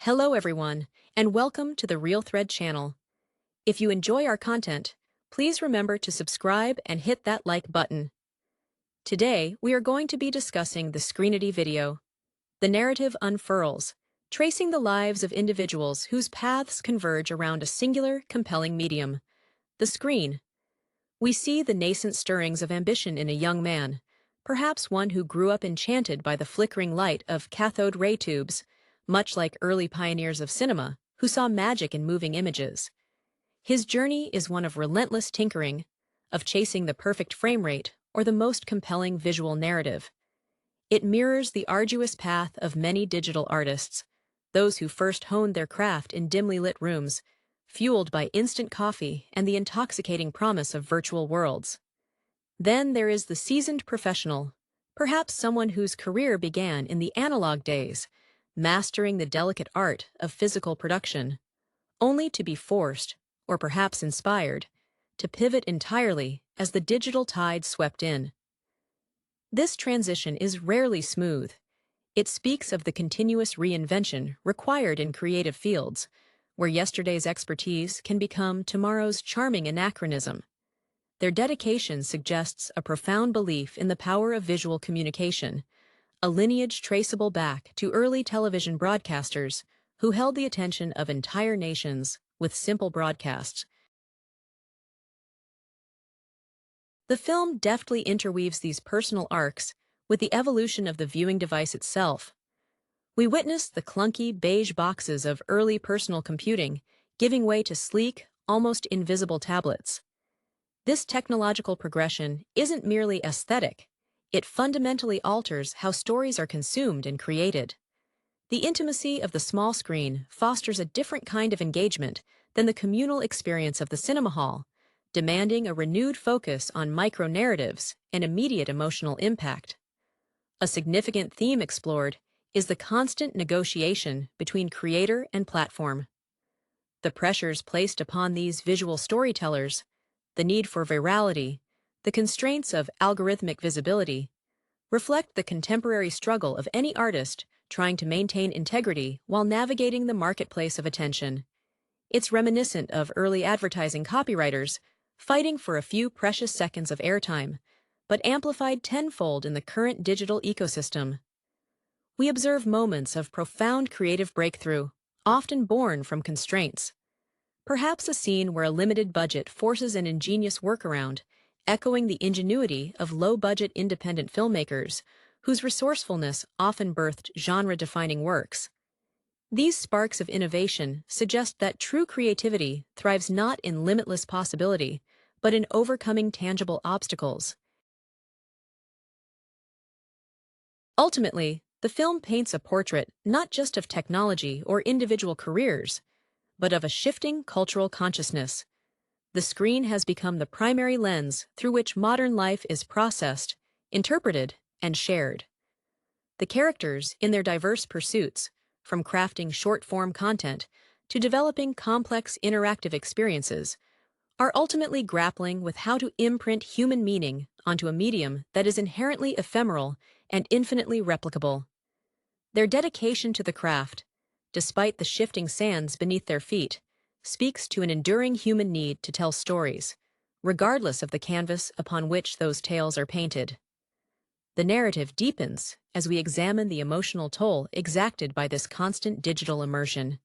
Hello everyone, and welcome to the Real Thread channel. If you enjoy our content, please remember to subscribe and hit that like button. Today, we are going to be discussing the scrutiny video. The narrative unfurls, tracing the lives of individuals whose paths converge around a singular, compelling medium, the screen. We see the nascent stirrings of ambition in a young man, perhaps one who grew up enchanted by the flickering light of cathode ray tubes, much like early pioneers of cinema who saw magic in moving images. His journey is one of relentless tinkering, of chasing the perfect frame rate or the most compelling visual narrative. It mirrors the arduous path of many digital artists, those who first honed their craft in dimly lit rooms, fueled by instant coffee and the intoxicating promise of virtual worlds. Then there is the seasoned professional, perhaps someone whose career began in the analog days, mastering the delicate art of physical production, only to be forced, or perhaps inspired, to pivot entirely as the digital tide swept in. This transition is rarely smooth. It speaks of the continuous reinvention required in creative fields, where yesterday's expertise can become tomorrow's charming anachronism. Their dedication suggests a profound belief in the power of visual communication, a lineage traceable back to early television broadcasters who held the attention of entire nations with simple broadcasts. The film deftly interweaves these personal arcs with the evolution of the viewing device itself. We witness the clunky beige boxes of early personal computing giving way to sleek, almost invisible tablets. This technological progression isn't merely aesthetic. It fundamentally alters how stories are consumed and created. The intimacy of the small screen fosters a different kind of engagement than the communal experience of the cinema hall, demanding a renewed focus on micro-narratives and immediate emotional impact. A significant theme explored is the constant negotiation between creator and platform. The pressures placed upon these visual storytellers, the need for virality, the constraints of algorithmic visibility, reflect the contemporary struggle of any artist trying to maintain integrity while navigating the marketplace of attention. It's reminiscent of early advertising copywriters fighting for a few precious seconds of airtime, but amplified tenfold in the current digital ecosystem. We observe moments of profound creative breakthrough, often born from constraints. Perhaps a scene where a limited budget forces an ingenious workaround, echoing the ingenuity of low-budget independent filmmakers, whose resourcefulness often birthed genre-defining works. These sparks of innovation suggest that true creativity thrives not in limitless possibility, but in overcoming tangible obstacles. Ultimately, the film paints a portrait not just of technology or individual careers, but of a shifting cultural consciousness. The screen has become the primary lens through which modern life is processed, interpreted, and shared. The characters, in their diverse pursuits, from crafting short-form content to developing complex interactive experiences, are ultimately grappling with how to imprint human meaning onto a medium that is inherently ephemeral and infinitely replicable. Their dedication to the craft, despite the shifting sands beneath their feet, speaks to an enduring human need to tell stories, regardless of the canvas upon which those tales are painted. The narrative deepens as we examine the emotional toll exacted by this constant digital immersion.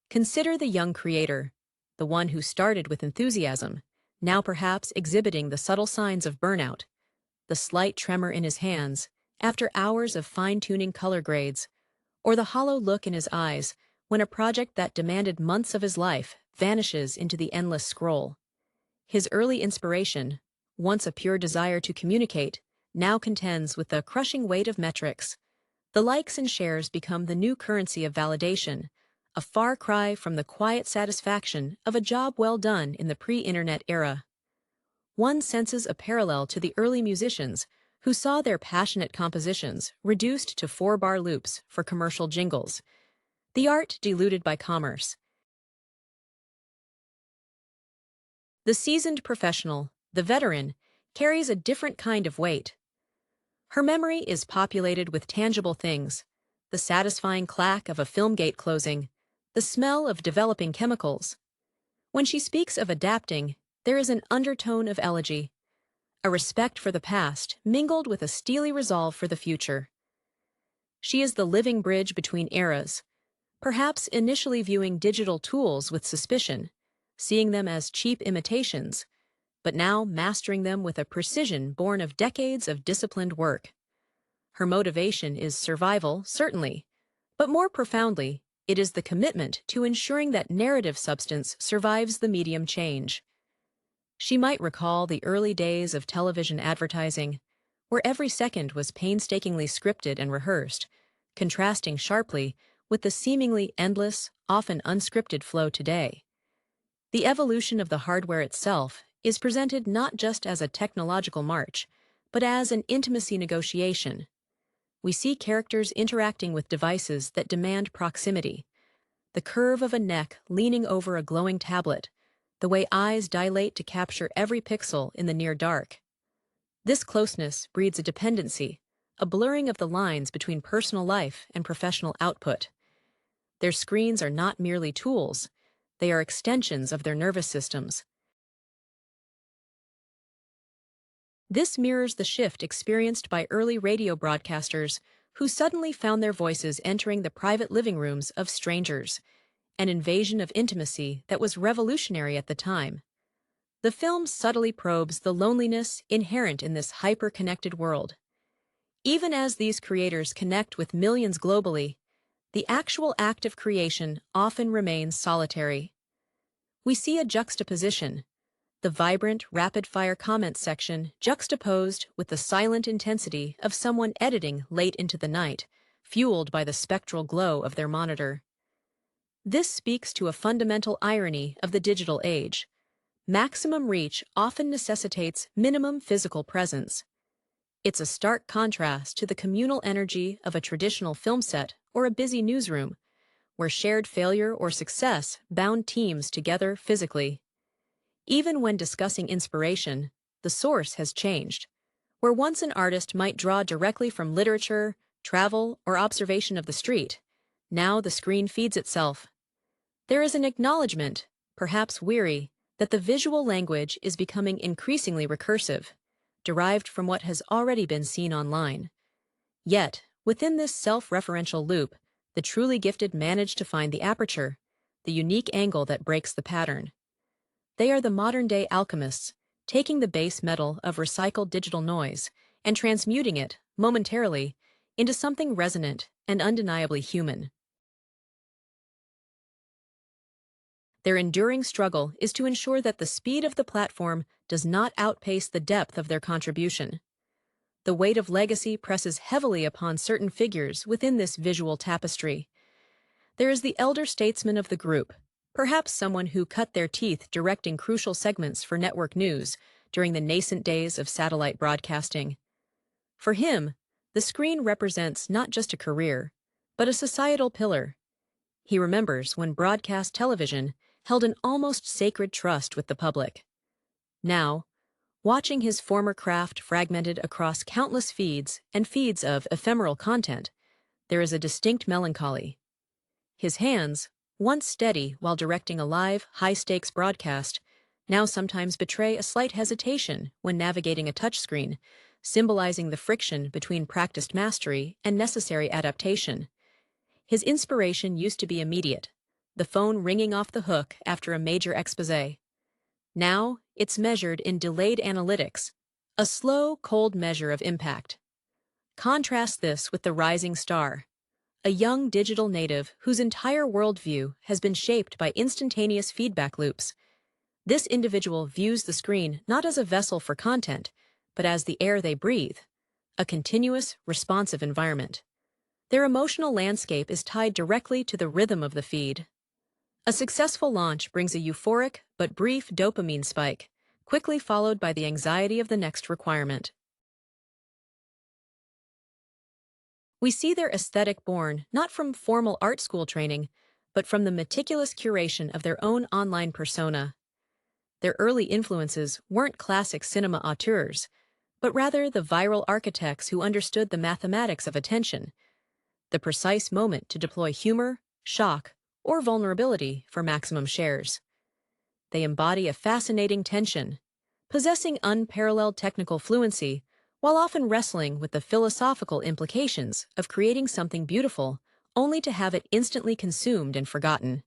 Consider the young creator, the one who started with enthusiasm, now perhaps exhibiting the subtle signs of burnout, the slight tremor in his hands after hours of fine-tuning color grades, or the hollow look in his eyes when a project that demanded months of his life vanishes into the endless scroll. His early inspiration, once a pure desire to communicate, now contends with the crushing weight of metrics. The likes and shares become the new currency of validation, a far cry from the quiet satisfaction of a job well done in the pre-internet era. One senses a parallel to the early musicians who saw their passionate compositions reduced to 4-bar loops for commercial jingles, the art diluted by commerce. The seasoned professional, the veteran, carries a different kind of weight. Her memory is populated with tangible things, the satisfying clack of a film gate closing, the smell of developing chemicals. When she speaks of adapting, there is an undertone of elegy, a respect for the past mingled with a steely resolve for the future. She is the living bridge between eras, perhaps initially viewing digital tools with suspicion, seeing them as cheap imitations, but now mastering them with a precision born of decades of disciplined work. Her motivation is survival, certainly, but more profoundly, it is the commitment to ensuring that narrative substance survives the medium change. She might recall the early days of television advertising, where every second was painstakingly scripted and rehearsed, contrasting sharply with the seemingly endless, often unscripted flow today. The evolution of the hardware itself is presented not just as a technological march, but as an intimacy negotiation. We see characters interacting with devices that demand proximity, the curve of a neck leaning over a glowing tablet, the way eyes dilate to capture every pixel in the near dark. This closeness breeds a dependency, a blurring of the lines between personal life and professional output. Their screens are not merely tools, they are extensions of their nervous systems. This mirrors the shift experienced by early radio broadcasters who suddenly found their voices entering the private living rooms of strangers, an invasion of intimacy that was revolutionary at the time. The film subtly probes the loneliness inherent in this hyper-connected world. Even as these creators connect with millions globally, the actual act of creation often remains solitary. We see a juxtaposition, the vibrant, rapid-fire comment section juxtaposed with the silent intensity of someone editing late into the night, fueled by the spectral glow of their monitor. This speaks to a fundamental irony of the digital age. Maximum reach often necessitates minimum physical presence. It's a stark contrast to the communal energy of a traditional film set or a busy newsroom, where shared failure or success bound teams together physically. Even when discussing inspiration, the source has changed. Where once an artist might draw directly from literature, travel, or observation of the street, now the screen feeds itself. There is an acknowledgement, perhaps weary, that the visual language is becoming increasingly recursive, derived from what has already been seen online. Yet, within this self-referential loop, the truly gifted manage to find the aperture, the unique angle that breaks the pattern. They are the modern-day alchemists, taking the base metal of recycled digital noise and transmuting it, momentarily, into something resonant and undeniably human. Their enduring struggle is to ensure that the speed of the platform does not outpace the depth of their contribution. The weight of legacy presses heavily upon certain figures within this visual tapestry. There is the elder statesman of the group, perhaps someone who cut their teeth directing crucial segments for network news during the nascent days of satellite broadcasting. For him, the screen represents not just a career, but a societal pillar. He remembers when broadcast television held an almost sacred trust with the public. Now, watching his former craft fragmented across countless feeds and feeds of ephemeral content, there is a distinct melancholy. His hands, once steady while directing a live, high-stakes broadcast, now sometimes betray a slight hesitation when navigating a touchscreen, symbolizing the friction between practiced mastery and necessary adaptation. His inspiration used to be immediate, the phone ringing off the hook after a major exposé. Now, it's measured in delayed analytics, a slow, cold measure of impact. Contrast this with the rising star, a young digital native whose entire worldview has been shaped by instantaneous feedback loops. This individual views the screen not as a vessel for content, but as the air they breathe, a continuous, responsive environment. Their emotional landscape is tied directly to the rhythm of the feed. A successful launch brings a euphoric but brief dopamine spike, quickly followed by the anxiety of the next requirement. We see their aesthetic born not from formal art school training, but from the meticulous curation of their own online persona. Their early influences weren't classic cinema auteurs, but rather the viral architects who understood the mathematics of attention. the precise moment to deploy humor, shock, or vulnerability for maximum shares. They embody a fascinating tension, possessing unparalleled technical fluency while often wrestling with the philosophical implications of creating something beautiful only to have it instantly consumed and forgotten.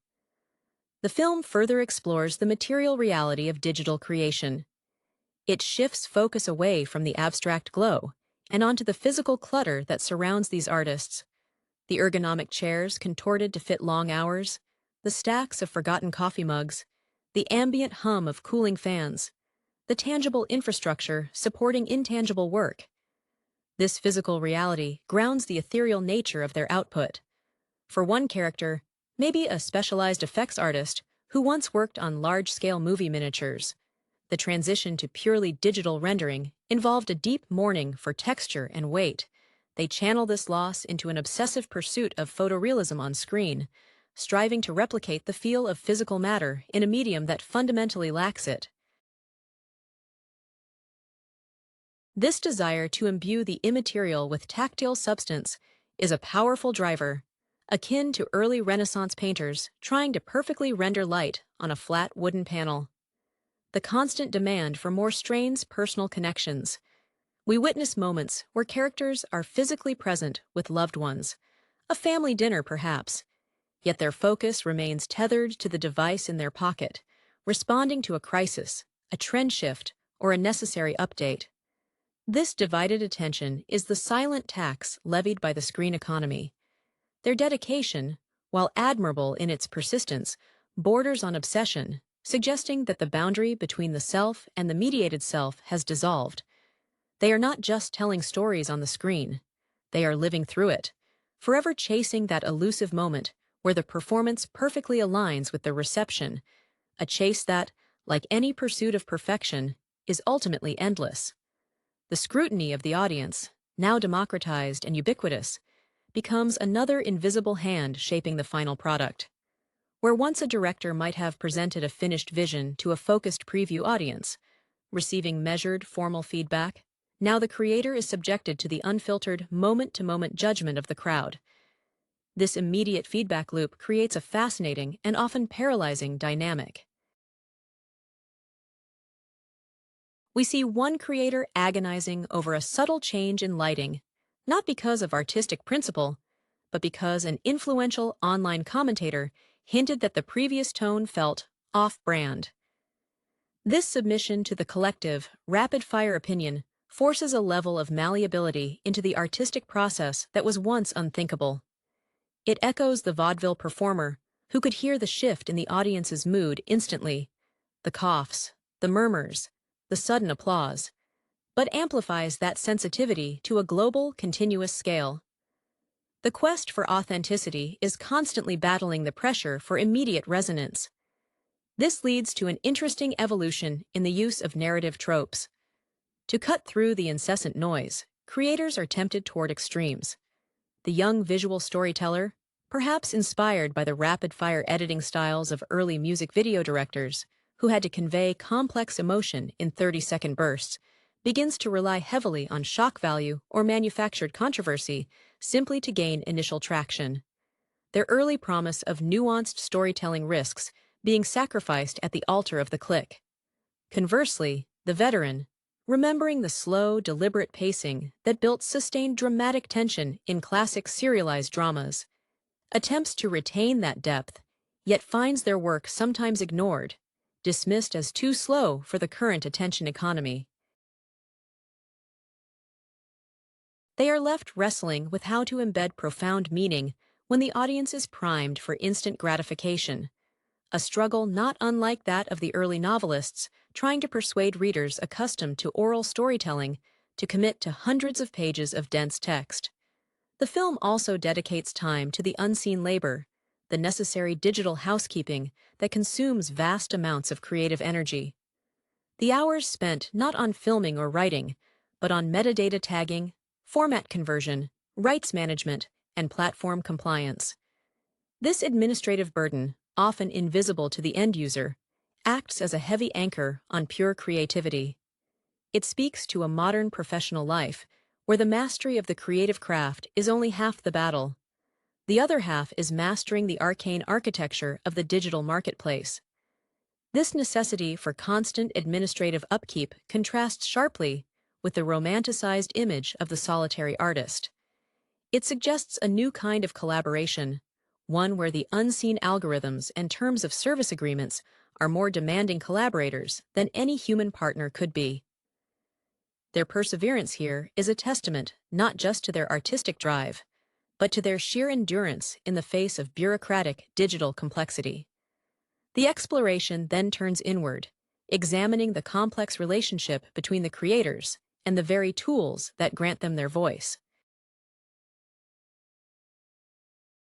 The film further explores the material reality of digital creation. It shifts focus away from the abstract glow and onto the physical clutter that surrounds these artists. The ergonomic chairs contorted to fit long hours, the stacks of forgotten coffee mugs, the ambient hum of cooling fans, the tangible infrastructure supporting intangible work. This physical reality grounds the ethereal nature of their output. For one character, maybe a specialized effects artist who once worked on large-scale movie miniatures, the transition to purely digital rendering involved a deep mourning for texture and weight. They channel this loss into an obsessive pursuit of photorealism on screen, striving to replicate the feel of physical matter in a medium that fundamentally lacks it. This desire to imbue the immaterial with tactile substance is a powerful driver, akin to early Renaissance painters trying to perfectly render light on a flat wooden panel. The constant demand for more strains personal connections. We witness moments where characters are physically present with loved ones, a family dinner perhaps, yet their focus remains tethered to the device in their pocket, responding to a crisis, a trend shift, or a necessary update. This divided attention is the silent tax levied by the screen economy. Their dedication, while admirable in its persistence, borders on obsession, suggesting that the boundary between the self and the mediated self has dissolved. They are not just telling stories on the screen. They are living through it, forever chasing that elusive moment where the performance perfectly aligns with the reception, a chase that, like any pursuit of perfection, is ultimately endless. The scrutiny of the audience, now democratized and ubiquitous, becomes another invisible hand shaping the final product. Where once a director might have presented a finished vision to a focused preview audience, receiving measured, formal feedback, now the creator is subjected to the unfiltered, moment-to-moment judgment of the crowd. This immediate feedback loop creates a fascinating and often paralyzing dynamic. We see one creator agonizing over a subtle change in lighting, not because of artistic principle, but because an influential online commentator hinted that the previous tone felt off-brand. This submission to the collective, rapid-fire opinion forces a level of malleability into the artistic process that was once unthinkable. It echoes the vaudeville performer, who could hear the shift in the audience's mood instantly, the coughs, the murmurs, the sudden applause, but amplifies that sensitivity to a global, continuous scale. The quest for authenticity is constantly battling the pressure for immediate resonance. This leads to an interesting evolution in the use of narrative tropes. To cut through the incessant noise, creators are tempted toward extremes. The young visual storyteller, perhaps inspired by the rapid-fire editing styles of early music video directors, who had to convey complex emotion in 30-second bursts, begins to rely heavily on shock value or manufactured controversy simply to gain initial traction. Their early promise of nuanced storytelling risks being sacrificed at the altar of the click. Conversely, the veteran, remembering the slow, deliberate pacing that built sustained dramatic tension in classic serialized dramas, attempts to retain that depth, yet finds their work sometimes ignored, dismissed as too slow for the current attention economy. They are left wrestling with how to embed profound meaning when the audience is primed for instant gratification, a struggle not unlike that of the early novelists trying to persuade readers accustomed to oral storytelling to commit to hundreds of pages of dense text. The film also dedicates time to the unseen labor, the necessary digital housekeeping that consumes vast amounts of creative energy. The hours spent not on filming or writing, but on metadata tagging, format conversion, rights management, and platform compliance. This administrative burden, often invisible to the end user, acts as a heavy anchor on pure creativity. It speaks to a modern professional life where the mastery of the creative craft is only half the battle. The other half is mastering the arcane architecture of the digital marketplace. This necessity for constant administrative upkeep contrasts sharply with the romanticized image of the solitary artist. It suggests a new kind of collaboration, one where the unseen algorithms and terms of service agreements are more demanding collaborators than any human partner could be. Their perseverance here is a testament not just to their artistic drive, but to their sheer endurance in the face of bureaucratic digital complexity. The exploration then turns inward, examining the complex relationship between the creators and the very tools that grant them their voice.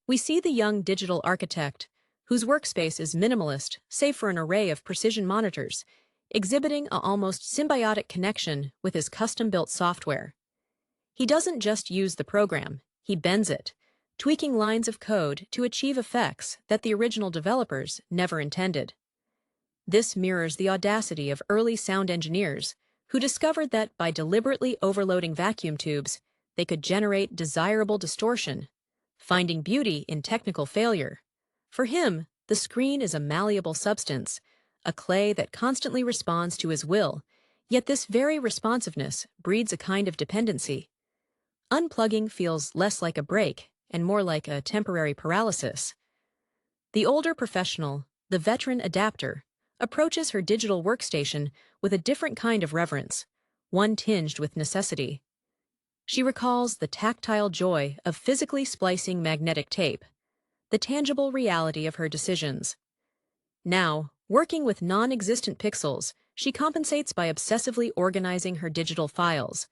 We see the young digital architect, whose workspace is minimalist save for an array of precision monitors, exhibiting an almost symbiotic connection with his custom-built software. He doesn't just use the program, he bends it, tweaking lines of code to achieve effects that the original developers never intended. This mirrors the audacity of early sound engineers, who discovered that by deliberately overloading vacuum tubes, they could generate desirable distortion, finding beauty in technical failure. For him, the screen is a malleable substance, a clay that constantly responds to his will, yet this very responsiveness breeds a kind of dependency. Unplugging feels less like a break and more like a temporary paralysis. The older professional, the veteran adapter, approaches her digital workstation with a different kind of reverence, one tinged with necessity. She recalls the tactile joy of physically splicing magnetic tape, the tangible reality of her decisions. Now, working with non-existent pixels, she compensates by obsessively organizing her digital files,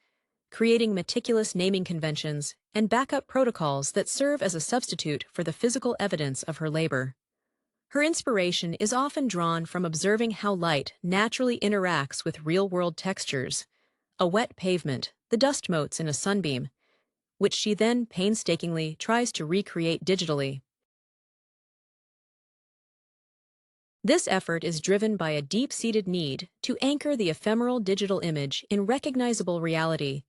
creating meticulous naming conventions and backup protocols that serve as a substitute for the physical evidence of her labor. Her inspiration is often drawn from observing how light naturally interacts with real-world textures, a wet pavement, the dust motes in a sunbeam, which she then painstakingly tries to recreate digitally. This effort is driven by a deep-seated need to anchor the ephemeral digital image in recognizable reality,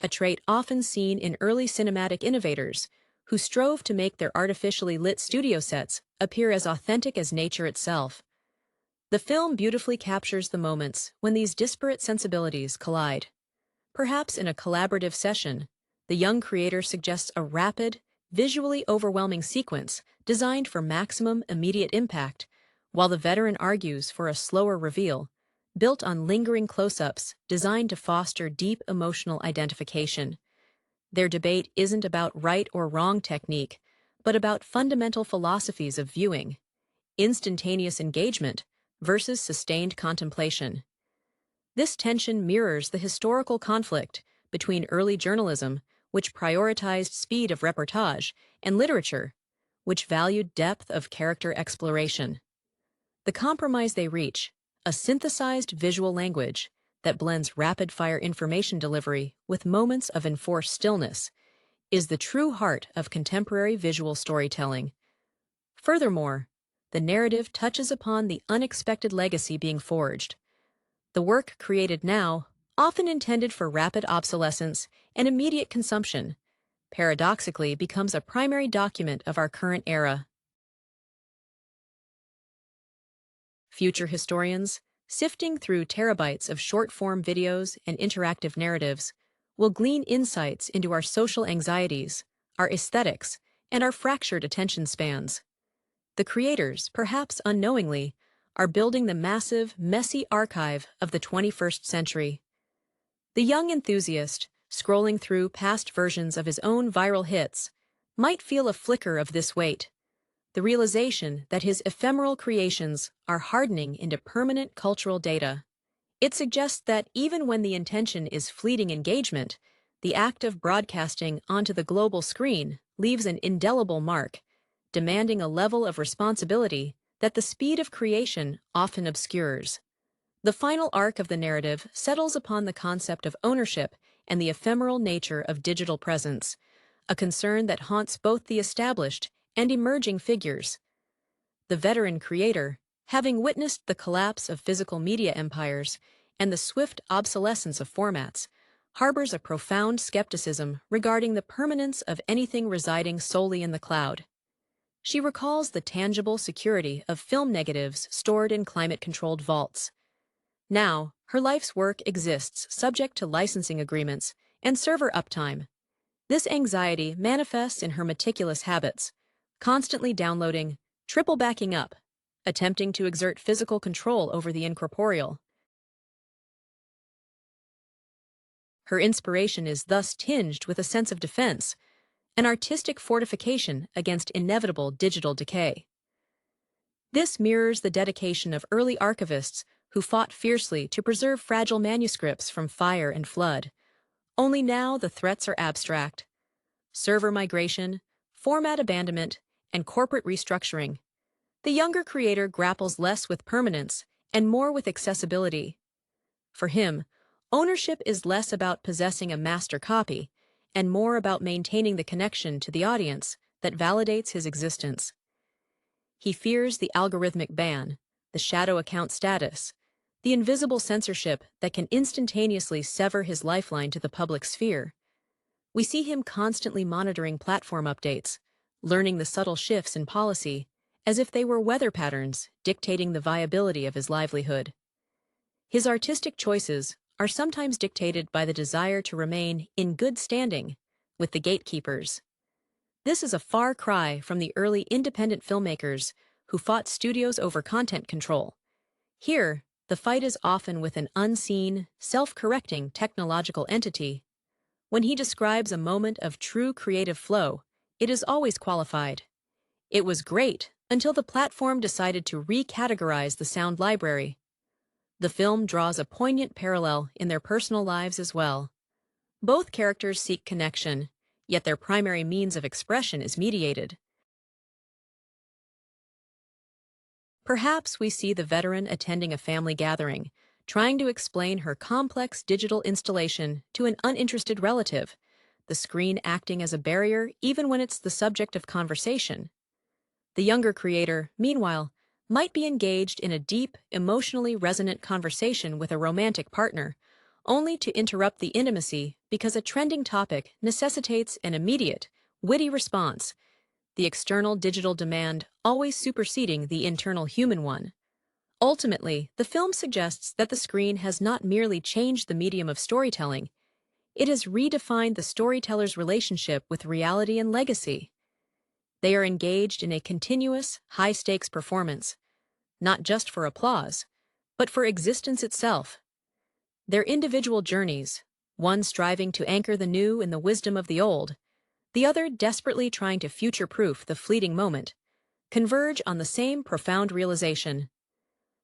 a trait often seen in early cinematic innovators who strove to make their artificially lit studio sets appear as authentic as nature itself. The film beautifully captures the moments when these disparate sensibilities collide. Perhaps in a collaborative session, the young creator suggests a rapid, visually overwhelming sequence designed for maximum immediate impact, while the veteran argues for a slower reveal, built on lingering close-ups designed to foster deep emotional identification. Their debate isn't about right or wrong technique, but about fundamental philosophies of viewing, instantaneous engagement versus sustained contemplation. This tension mirrors the historical conflict between early journalism, which prioritized speed of reportage, and literature, which valued depth of character exploration. The compromise they reach, a synthesized visual language that blends rapid-fire information delivery with moments of enforced stillness, is the true heart of contemporary visual storytelling. Furthermore, the narrative touches upon the unexpected legacy being forged. The work created now, often intended for rapid obsolescence and immediate consumption, paradoxically becomes a primary document of our current era. Future historians, sifting through terabytes of short-form videos and interactive narratives, will glean insights into our social anxieties, our aesthetics, and our fractured attention spans. The creators, perhaps unknowingly, are building the massive, messy archive of the 21st century. The young enthusiast, scrolling through past versions of his own viral hits, might feel a flicker of this weight, the realization that his ephemeral creations are hardening into permanent cultural data. It suggests that even when the intention is fleeting engagement, the act of broadcasting onto the global screen leaves an indelible mark, demanding a level of responsibility that the speed of creation often obscures. The final arc of the narrative settles upon the concept of ownership and the ephemeral nature of digital presence, a concern that haunts both the established and emerging figures. The veteran creator, having witnessed the collapse of physical media empires and the swift obsolescence of formats, harbors a profound skepticism regarding the permanence of anything residing solely in the cloud. She recalls the tangible security of film negatives stored in climate-controlled vaults. Now, her life's work exists subject to licensing agreements and server uptime. This anxiety manifests in her meticulous habits, constantly downloading, triple backing up, attempting to exert physical control over the incorporeal. Her inspiration is thus tinged with a sense of defense, an artistic fortification against inevitable digital decay. This mirrors the dedication of early archivists who fought fiercely to preserve fragile manuscripts from fire and flood. Only now the threats are abstract. Server migration, format abandonment, and corporate restructuring. The younger creator grapples less with permanence and more with accessibility. For him, ownership is less about possessing a master copy and more about maintaining the connection to the audience that validates his existence. He fears the algorithmic ban, the shadow account status, the invisible censorship that can instantaneously sever his lifeline to the public sphere. We see him constantly monitoring platform updates, learning the subtle shifts in policy, as if they were weather patterns dictating the viability of his livelihood. His artistic choices are sometimes dictated by the desire to remain in good standing with the gatekeepers. This is a far cry from the early independent filmmakers who fought studios over content control. Here, the fight is often with an unseen, self-correcting technological entity. When he describes a moment of true creative flow, it is always qualified. It was great until the platform decided to recategorize the sound library. The film draws a poignant parallel in their personal lives as well. Both characters seek connection, yet their primary means of expression is mediated. Perhaps we see the veteran attending a family gathering, trying to explain her complex digital installation to an uninterested relative, the screen acting as a barrier even when it's the subject of conversation. The younger creator, meanwhile, might be engaged in a deep, emotionally resonant conversation with a romantic partner, only to interrupt the intimacy because a trending topic necessitates an immediate, witty response, the external digital demand always superseding the internal human one. Ultimately, the film suggests that the screen has not merely changed the medium of storytelling, it has redefined the storyteller's relationship with reality and legacy. They are engaged in a continuous, high-stakes performance, not just for applause, but for existence itself. Their individual journeys, one striving to anchor the new in the wisdom of the old, the other desperately trying to future-proof the fleeting moment, converge on the same profound realization.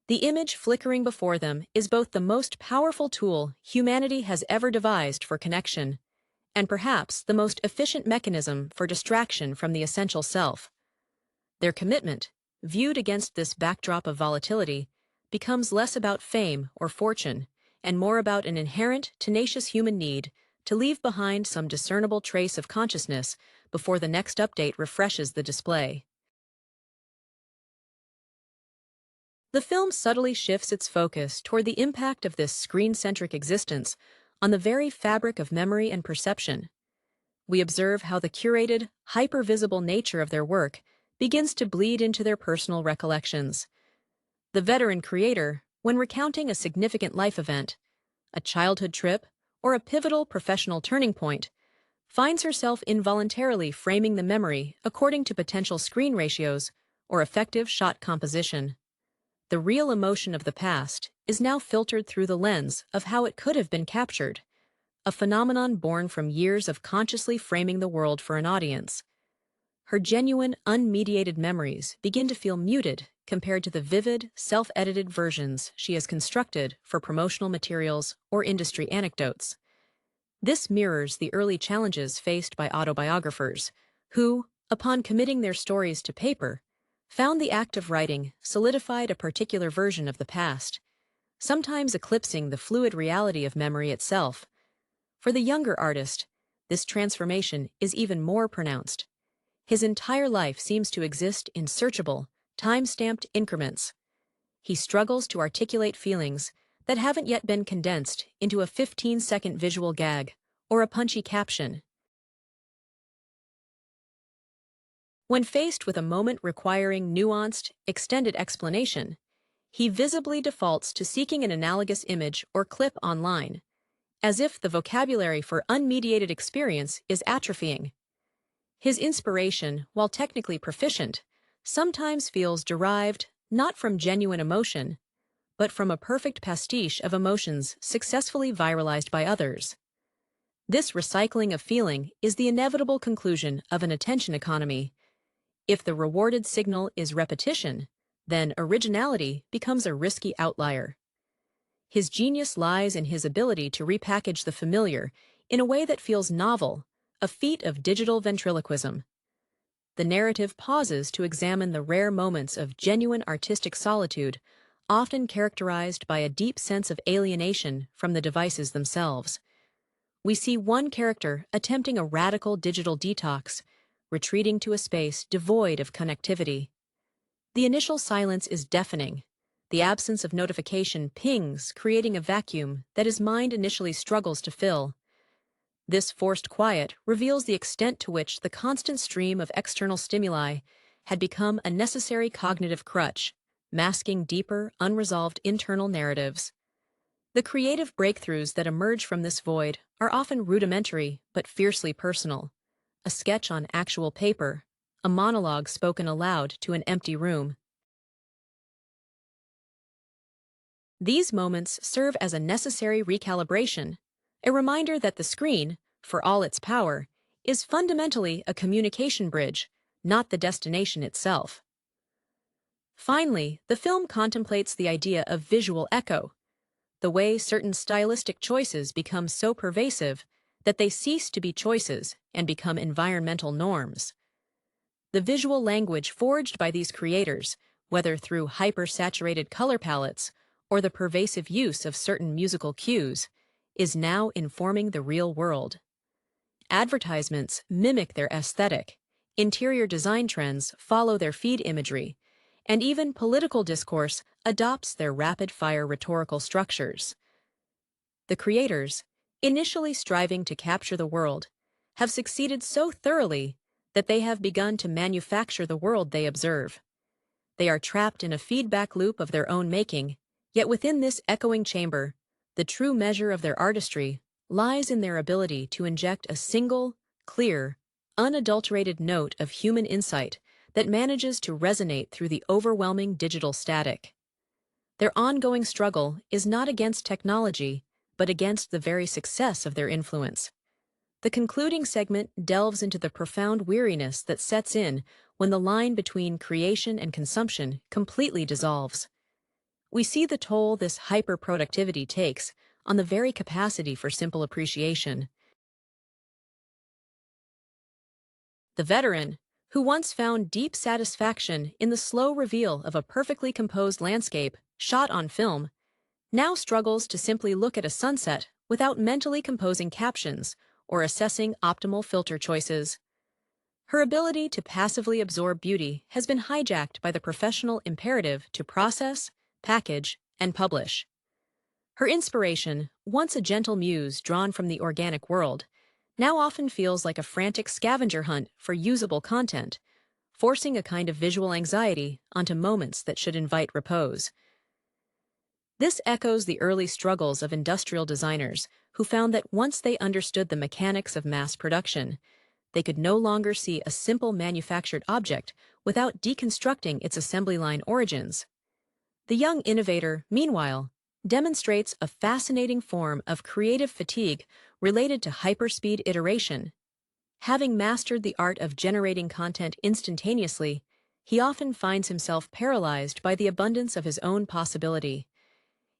The image flickering before them is both the most powerful tool humanity has ever devised for connection, and perhaps the most efficient mechanism for distraction from the essential self. Their commitment, viewed against this backdrop of volatility, becomes less about fame or fortune, and more about an inherent, tenacious human need to leave behind some discernible trace of consciousness before the next update refreshes the display. The film subtly shifts its focus toward the impact of this screen-centric existence on the very fabric of memory and perception. We observe how the curated, hyper-visible nature of their work begins to bleed into their personal recollections. The veteran creator, when recounting a significant life event, a childhood trip, or a pivotal professional turning point, finds herself involuntarily framing the memory according to potential screen ratios or effective shot composition. The real emotion of the past is now filtered through the lens of how it could have been captured, a phenomenon born from years of consciously framing the world for an audience. Her genuine, unmediated memories begin to feel muted compared to the vivid, self-edited versions she has constructed for promotional materials or industry anecdotes. This mirrors the early challenges faced by autobiographers, who, upon committing their stories to paper, found the act of writing solidified a particular version of the past, sometimes eclipsing the fluid reality of memory itself. For the younger artist, this transformation is even more pronounced. His entire life seems to exist in searchable, time-stamped increments. He struggles to articulate feelings that haven't yet been condensed into a 15-second visual gag or a punchy caption. When faced with a moment requiring nuanced, extended explanation, he visibly defaults to seeking an analogous image or clip online, as if the vocabulary for unmediated experience is atrophying. His inspiration, while technically proficient, sometimes feels derived not from genuine emotion, but from a perfect pastiche of emotions successfully viralized by others. This recycling of feeling is the inevitable conclusion of an attention economy. If the rewarded signal is repetition, then originality becomes a risky outlier. His genius lies in his ability to repackage the familiar in a way that feels novel, a feat of digital ventriloquism. The narrative pauses to examine the rare moments of genuine artistic solitude, often characterized by a deep sense of alienation from the devices themselves. We see one character attempting a radical digital detox, retreating to a space devoid of connectivity. The initial silence is deafening. The absence of notification pings, creating a vacuum that his mind initially struggles to fill. This forced quiet reveals the extent to which the constant stream of external stimuli had become a necessary cognitive crutch, masking deeper, unresolved internal narratives. The creative breakthroughs that emerge from this void are often rudimentary but fiercely personal. A sketch on actual paper, a monologue spoken aloud to an empty room. These moments serve as a necessary recalibration, a reminder that the screen, for all its power, is fundamentally a communication bridge, not the destination itself. Finally, the film contemplates the idea of visual echo, the way certain stylistic choices become so pervasive that they cease to be choices and become environmental norms. The visual language forged by these creators, whether through hyper-saturated color palettes or the pervasive use of certain musical cues, is now informing the real world. Advertisements mimic their aesthetic, interior design trends follow their feed imagery, and even political discourse adopts their rapid-fire rhetorical structures. The creators, initially striving to capture the world, have succeeded so thoroughly that they have begun to manufacture the world they observe. They are trapped in a feedback loop of their own making, yet within this echoing chamber, the true measure of their artistry lies in their ability to inject a single, clear, unadulterated note of human insight that manages to resonate through the overwhelming digital static. Their ongoing struggle is not against technology, but against the very success of their influence. The concluding segment delves into the profound weariness that sets in when the line between creation and consumption completely dissolves. We see the toll this hyper-productivity takes on the very capacity for simple appreciation. The veteran, who once found deep satisfaction in the slow reveal of a perfectly composed landscape shot on film, now struggles to simply look at a sunset without mentally composing captions or assessing optimal filter choices. Her ability to passively absorb beauty has been hijacked by the professional imperative to process, package, and publish. Her inspiration, once a gentle muse drawn from the organic world, now often feels like a frantic scavenger hunt for usable content, forcing a kind of visual anxiety onto moments that should invite repose. This echoes the early struggles of industrial designers who found that once they understood the mechanics of mass production, they could no longer see a simple manufactured object without deconstructing its assembly line origins. The young innovator, meanwhile, demonstrates a fascinating form of creative fatigue related to hyperspeed iteration. Having mastered the art of generating content instantaneously, he often finds himself paralyzed by the abundance of his own possibility.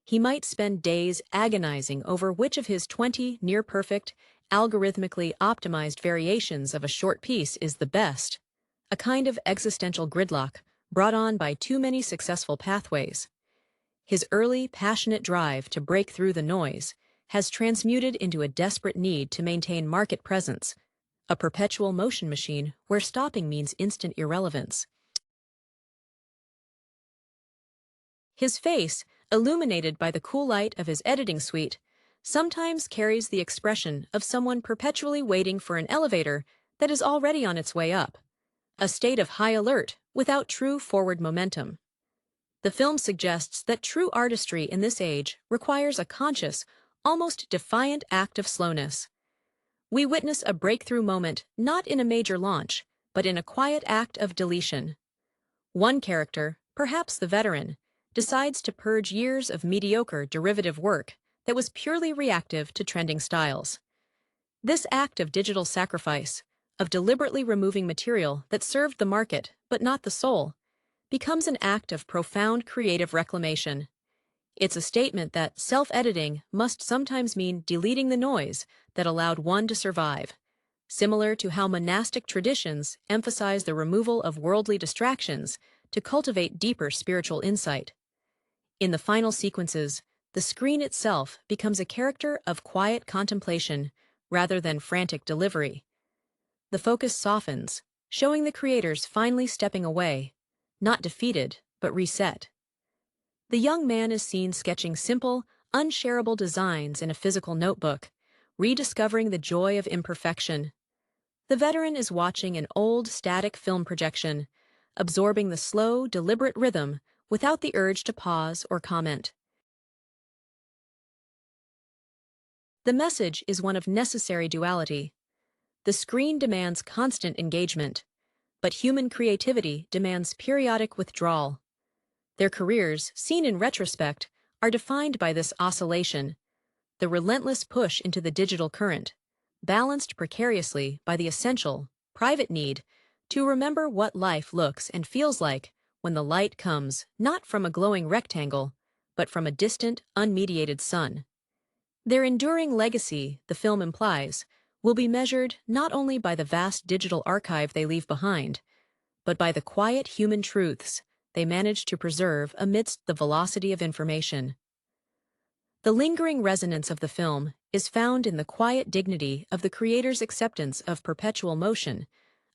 He might spend days agonizing over which of his 20 near-perfect, algorithmically optimized variations of a short piece is the best, a kind of existential gridlock brought on by too many successful pathways. His early, passionate drive to break through the noise has transmuted into a desperate need to maintain market presence, a perpetual motion machine where stopping means instant irrelevance. His face, illuminated by the cool light of his editing suite, sometimes carries the expression of someone perpetually waiting for an elevator that is already on its way up, a state of high alert without true forward momentum. The film suggests that true artistry in this age requires a conscious, almost defiant act of slowness. We witness a breakthrough moment not in a major launch, but in a quiet act of deletion. One character, perhaps the veteran, decides to purge years of mediocre derivative work that was purely reactive to trending styles. This act of digital sacrifice, of deliberately removing material that served the market but not the soul, becomes an act of profound creative reclamation. It's a statement that self-editing must sometimes mean deleting the noise that allowed one to survive, similar to how monastic traditions emphasize the removal of worldly distractions to cultivate deeper spiritual insight. In the final sequences, the screen itself becomes a character of quiet contemplation rather than frantic delivery. The focus softens, showing the creators finally stepping away, not defeated, but reset. The young man is seen sketching simple, unshareable designs in a physical notebook, rediscovering the joy of imperfection. The veteran is watching an old, static film projection, absorbing the slow, deliberate rhythm without the urge to pause or comment. The message is one of necessary duality. The screen demands constant engagement, but human creativity demands periodic withdrawal. Their careers, seen in retrospect, are defined by this oscillation, the relentless push into the digital current, balanced precariously by the essential, private need to remember what life looks and feels like when the light comes not from a glowing rectangle, but from a distant, unmediated sun. Their enduring legacy, the film implies, will be measured not only by the vast digital archive they leave behind, but by the quiet human truths they manage to preserve amidst the velocity of information. The lingering resonance of the film is found in the quiet dignity of the creator's acceptance of perpetual motion,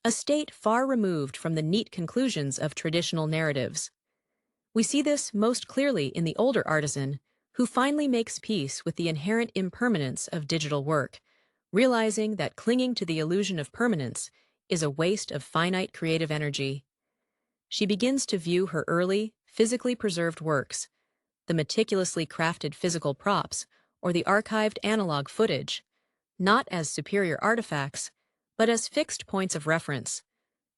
a state far removed from the neat conclusions of traditional narratives. We see this most clearly in the older artisan, who finally makes peace with the inherent impermanence of digital work, realizing that clinging to the illusion of permanence is a waste of finite creative energy. She begins to view her early, physically preserved works, the meticulously crafted physical props, or the archived analog footage, not as superior artifacts, but as fixed points of reference.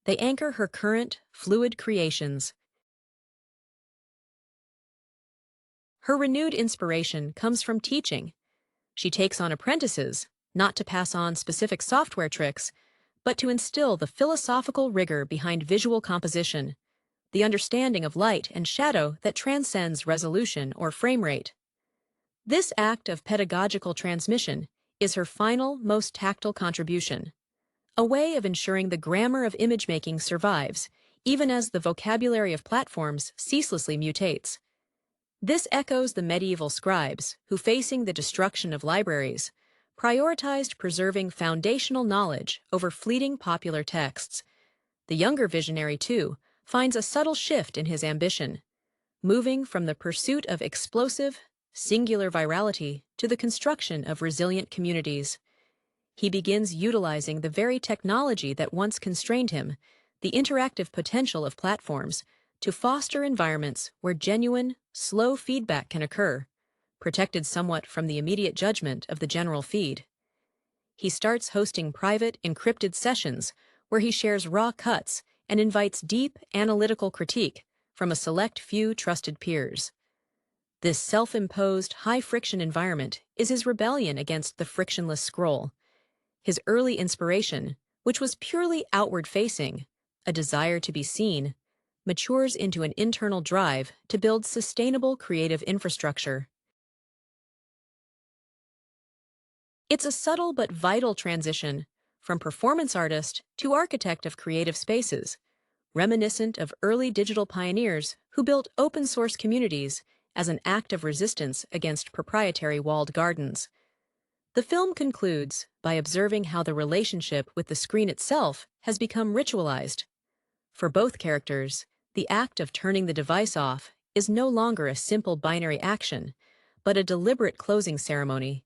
They anchor her current, fluid creations. Her renewed inspiration comes from teaching. She takes on apprentices, not to pass on specific software tricks, but to instill the philosophical rigor behind visual composition, the understanding of light and shadow that transcends resolution or frame rate. This act of pedagogical transmission is her final, most tactile contribution, a way of ensuring the grammar of image-making survives, even as the vocabulary of platforms ceaselessly mutates. This echoes the medieval scribes who, facing the destruction of libraries, prioritized preserving foundational knowledge over fleeting popular texts. The younger visionary, too, finds a subtle shift in his ambition, moving from the pursuit of explosive, singular virality to the construction of resilient communities. He begins utilizing the very technology that once constrained him, the interactive potential of platforms, to foster environments where genuine, slow feedback can occur, protected somewhat from the immediate judgment of the general feed. He starts hosting private, encrypted sessions where he shares raw cuts and invites deep, analytical critique from a select few trusted peers. This self-imposed, high-friction environment is his rebellion against the frictionless scroll. His early inspiration, which was purely outward-facing, a desire to be seen, matures into an internal drive to build sustainable creative infrastructure. It's a subtle but vital transition from performance artist to architect of creative spaces, reminiscent of early digital pioneers who built open-source communities as an act of resistance against proprietary walled gardens. The film concludes by observing how the relationship with the screen itself has become ritualized. For both characters, the act of turning the device off is no longer a simple binary action, but a deliberate closing ceremony.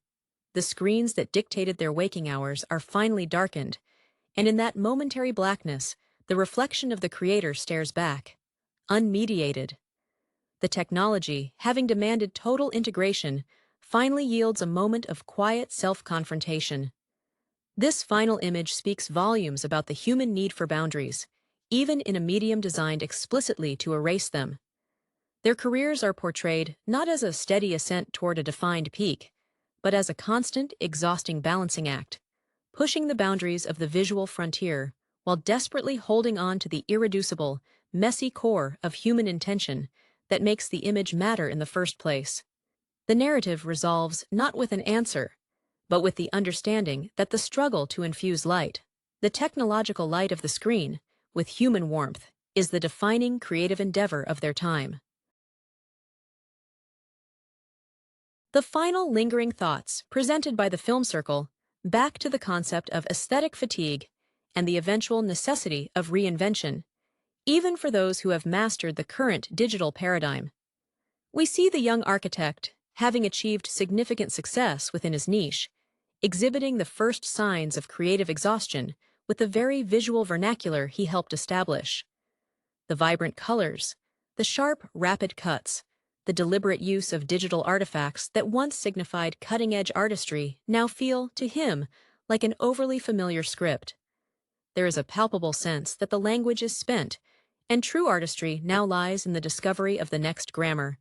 The screens that dictated their waking hours are finally darkened, and in that momentary blackness, the reflection of the creator stares back, unmediated. The technology, having demanded total integration, finally yields a moment of quiet self-confrontation. This final image speaks volumes about the human need for boundaries, even in a medium designed explicitly to erase them. Their careers are portrayed not as a steady ascent toward a defined peak, but as a constant, exhausting balancing act, pushing the boundaries of the visual frontier while desperately holding on to the irreducible, messy core of human intention that makes the image matter in the first place. The narrative resolves not with an answer, but with the understanding that the struggle to infuse light, the technological light of the screen, with human warmth, is the defining creative endeavor of their time. The final lingering thoughts presented by the film circle back to the concept of aesthetic fatigue and the eventual necessity of reinvention, even for those who have mastered the current digital paradigm. We see the young architect, having achieved significant success within his niche, exhibiting the first signs of creative exhaustion with the very visual vernacular he helped establish. The vibrant colors, the sharp, rapid cuts, the deliberate use of digital artifacts that once signified cutting-edge artistry now feel, to him, like an overly familiar script. There is a palpable sense that the language is spent, and true artistry now lies in the discovery of the next grammar,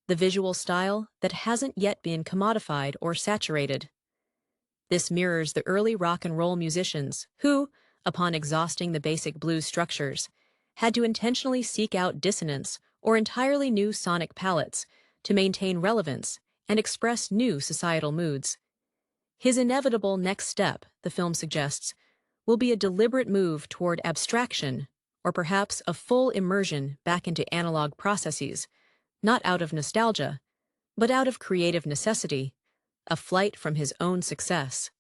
the visual style that hasn't yet been commodified or saturated. This mirrors the early rock and roll musicians who, upon exhausting the basic blues structures, had to intentionally seek out dissonance or entirely new sonic palettes to maintain relevance and express new societal moods. His inevitable next step, the film suggests, will be a deliberate move toward abstraction, or perhaps a full immersion back into analog processes, not out of nostalgia, but out of creative necessity, a flight from his own success.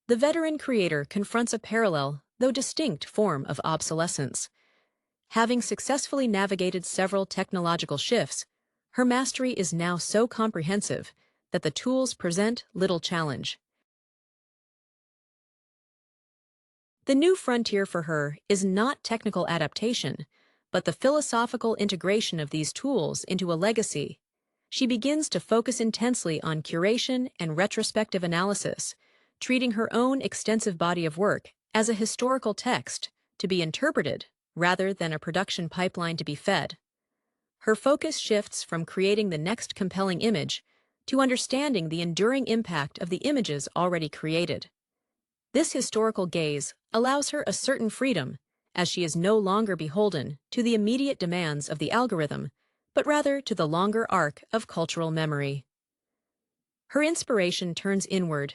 The veteran creator confronts a parallel, though distinct, form of obsolescence. Having successfully navigated several technological shifts, her mastery is now so comprehensive that the tools present little challenge. The new frontier for her is not technical adaptation, but the philosophical integration of these tools into a legacy. She begins to focus intensely on curation and retrospective analysis, treating her own extensive body of work as a historical text to be interpreted rather than a production pipeline to be fed. Her focus shifts from creating the next compelling image to understanding the enduring impact of the images already created. This historical gaze allows her a certain freedom, as she is no longer beholden to the immediate demands of the algorithm, but rather to the longer arc of cultural memory. Her inspiration turns inward,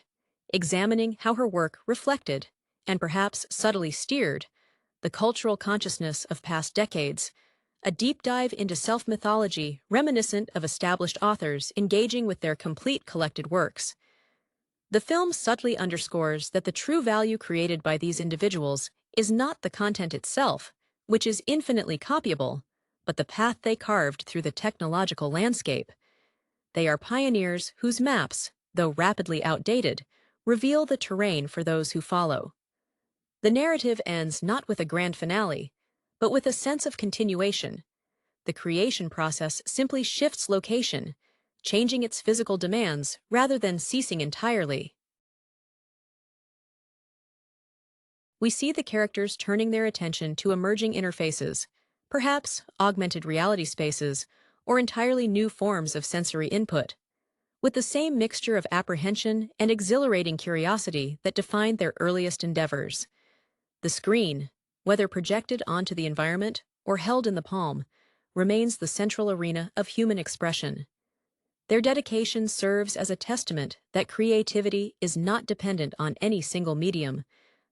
examining how her work reflected, and perhaps subtly steered, the cultural consciousness of past decades, a deep dive into self-mythology reminiscent of established authors engaging with their complete collected works. The film subtly underscores that the true value created by these individuals is not the content itself, which is infinitely copyable, but the path they carved through the technological landscape. They are pioneers whose maps, though rapidly outdated, reveal the terrain for those who follow. The narrative ends not with a grand finale, but with a sense of continuation. The creation process simply shifts location, changing its physical demands rather than ceasing entirely. We see the characters turning their attention to emerging interfaces, perhaps augmented reality spaces, or entirely new forms of sensory input, with the same mixture of apprehension and exhilarating curiosity that defined their earliest endeavors. The screen, whether projected onto the environment or held in the palm, remains the central arena of human expression. Their dedication serves as a testament that creativity is not dependent on any single medium,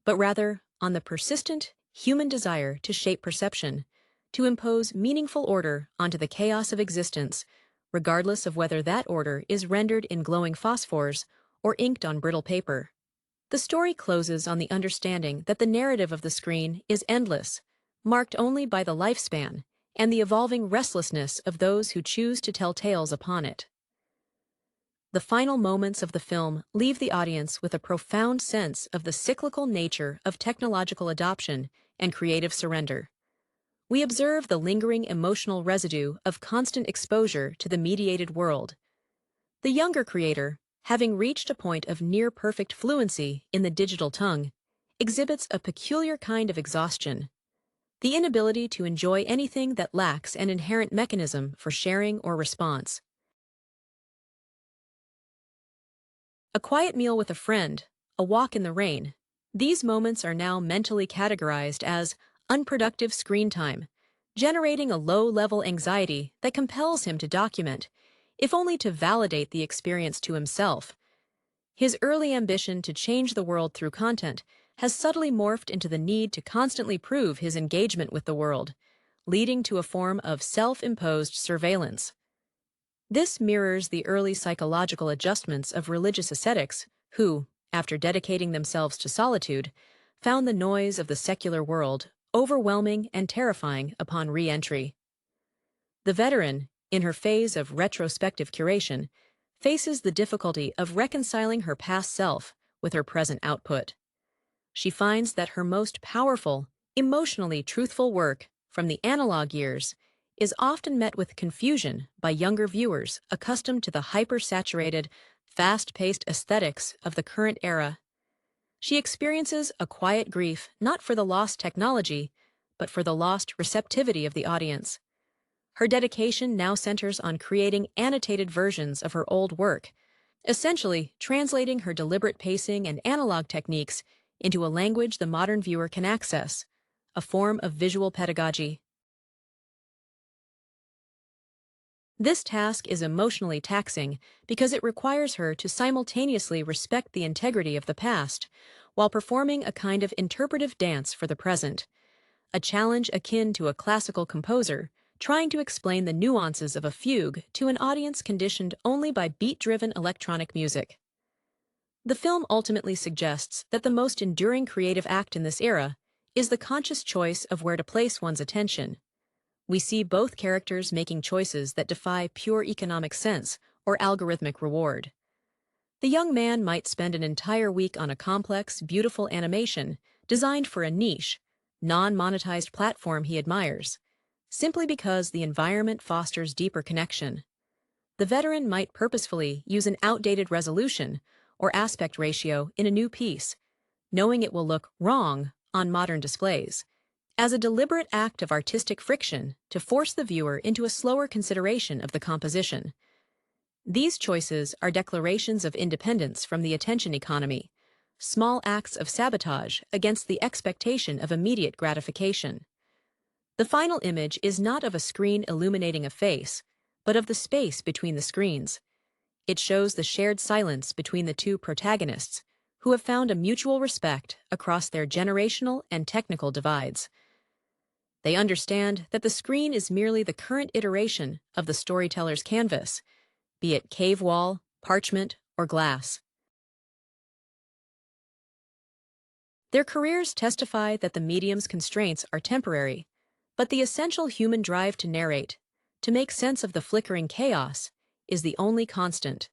but rather on the persistent human desire to shape perception, to impose meaningful order onto the chaos of existence, regardless of whether that order is rendered in glowing phosphors or inked on brittle paper. The story closes on the understanding that the narrative of the screen is endless, marked only by the lifespan and the evolving restlessness of those who choose to tell tales upon it. The final moments of the film leave the audience with a profound sense of the cyclical nature of technological adoption and creative surrender. We observe the lingering emotional residue of constant exposure to the mediated world. The younger creator, having reached a point of near-perfect fluency in the digital tongue, exhibits a peculiar kind of exhaustion, the inability to enjoy anything that lacks an inherent mechanism for sharing or response. A quiet meal with a friend, a walk in the rain, these moments are now mentally categorized as unproductive screen time, generating a low-level anxiety that compels him to document, if only to validate the experience to himself. His early ambition to change the world through content has subtly morphed into the need to constantly prove his engagement with the world, leading to a form of self-imposed surveillance. This mirrors the early psychological adjustments of religious ascetics who, after dedicating themselves to solitude, found the noise of the secular world overwhelming and terrifying upon re-entry. The veteran, in her phase of retrospective curation, faces the difficulty of reconciling her past self with her present output. She finds that her most powerful, emotionally truthful work from the analog years is often met with confusion by younger viewers accustomed to the hyper-saturated, fast-paced aesthetics of the current era. She experiences a quiet grief not for the lost technology, but for the lost receptivity of the audience. Her dedication now centers on creating annotated versions of her old work, essentially translating her deliberate pacing and analog techniques into a language the modern viewer can access, a form of visual pedagogy. This task is emotionally taxing because it requires her to simultaneously respect the integrity of the past while performing a kind of interpretive dance for the present, a challenge akin to a classical composer trying to explain the nuances of a fugue to an audience conditioned only by beat-driven electronic music. The film ultimately suggests that the most enduring creative act in this era is the conscious choice of where to place one's attention. We see both characters making choices that defy pure economic sense or algorithmic reward. The young man might spend an entire week on a complex, beautiful animation designed for a niche, non-monetized platform he admires, simply because the environment fosters deeper connection. The veteran might purposefully use an outdated resolution or aspect ratio in a new piece, knowing it will look wrong on modern displays, as a deliberate act of artistic friction to force the viewer into a slower consideration of the composition. These choices are declarations of independence from the attention economy, small acts of sabotage against the expectation of immediate gratification. The final image is not of a screen illuminating a face, but of the space between the screens. It shows the shared silence between the two protagonists, who have found a mutual respect across their generational and technical divides. They understand that the screen is merely the current iteration of the storyteller's canvas, be it cave wall, parchment, or glass. Their careers testify that the medium's constraints are temporary, but the essential human drive to narrate, to make sense of the flickering chaos, is the only constant.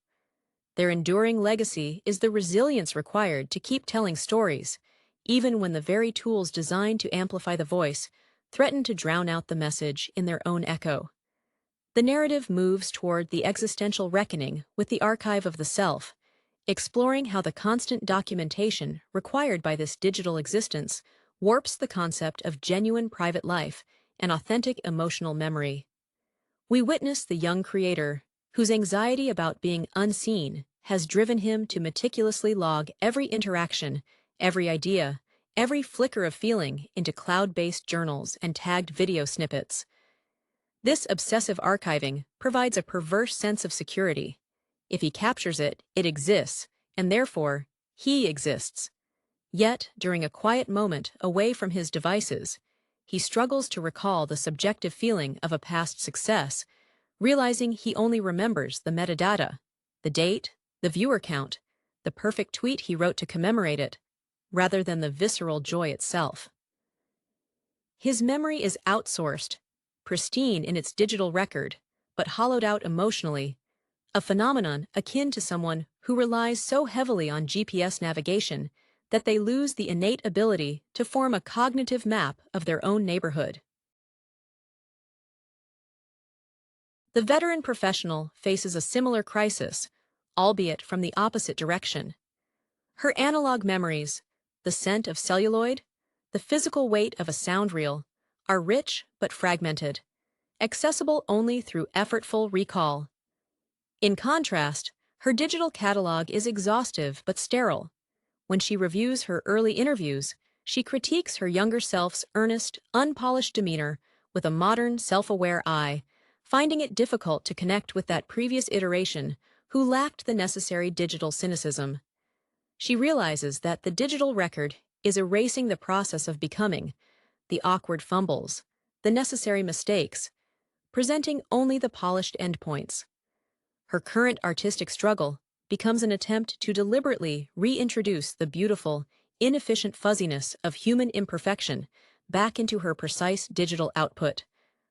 Their enduring legacy is the resilience required to keep telling stories, even when the very tools designed to amplify the voice threaten to drown out the message in their own echo. The narrative moves toward the existential reckoning with the archive of the self, exploring how the constant documentation required by this digital existence warps the concept of genuine private life and authentic emotional memory. We witness the young creator, whose anxiety about being unseen has driven him to meticulously log every interaction, every idea, every flicker of feeling into cloud-based journals and tagged video snippets. This obsessive archiving provides a perverse sense of security. If he captures it, it exists, and therefore, he exists. Yet, during a quiet moment away from his devices, he struggles to recall the subjective feeling of a past success, realizing he only remembers the metadata, the date, the viewer count, the perfect tweet he wrote to commemorate it, rather than the visceral joy itself. His memory is outsourced, pristine in its digital record, but hollowed out emotionally, a phenomenon akin to someone who relies so heavily on GPS navigation that they lose the innate ability to form a cognitive map of their own neighborhood. The veteran professional faces a similar crisis, albeit from the opposite direction. Her analog memories, the scent of celluloid, the physical weight of a sound reel, are rich but fragmented, accessible only through effortful recall. In contrast, her digital catalog is exhaustive but sterile. When she reviews her early interviews, she critiques her younger self's earnest, unpolished demeanor with a modern, self-aware eye, finding it difficult to connect with that previous iteration who lacked the necessary digital cynicism. She realizes that the digital record is erasing the process of becoming, the awkward fumbles, the necessary mistakes, presenting only the polished endpoints. Her current artistic struggle becomes an attempt to deliberately reintroduce the beautiful, inefficient fuzziness of human imperfection back into her precise digital output,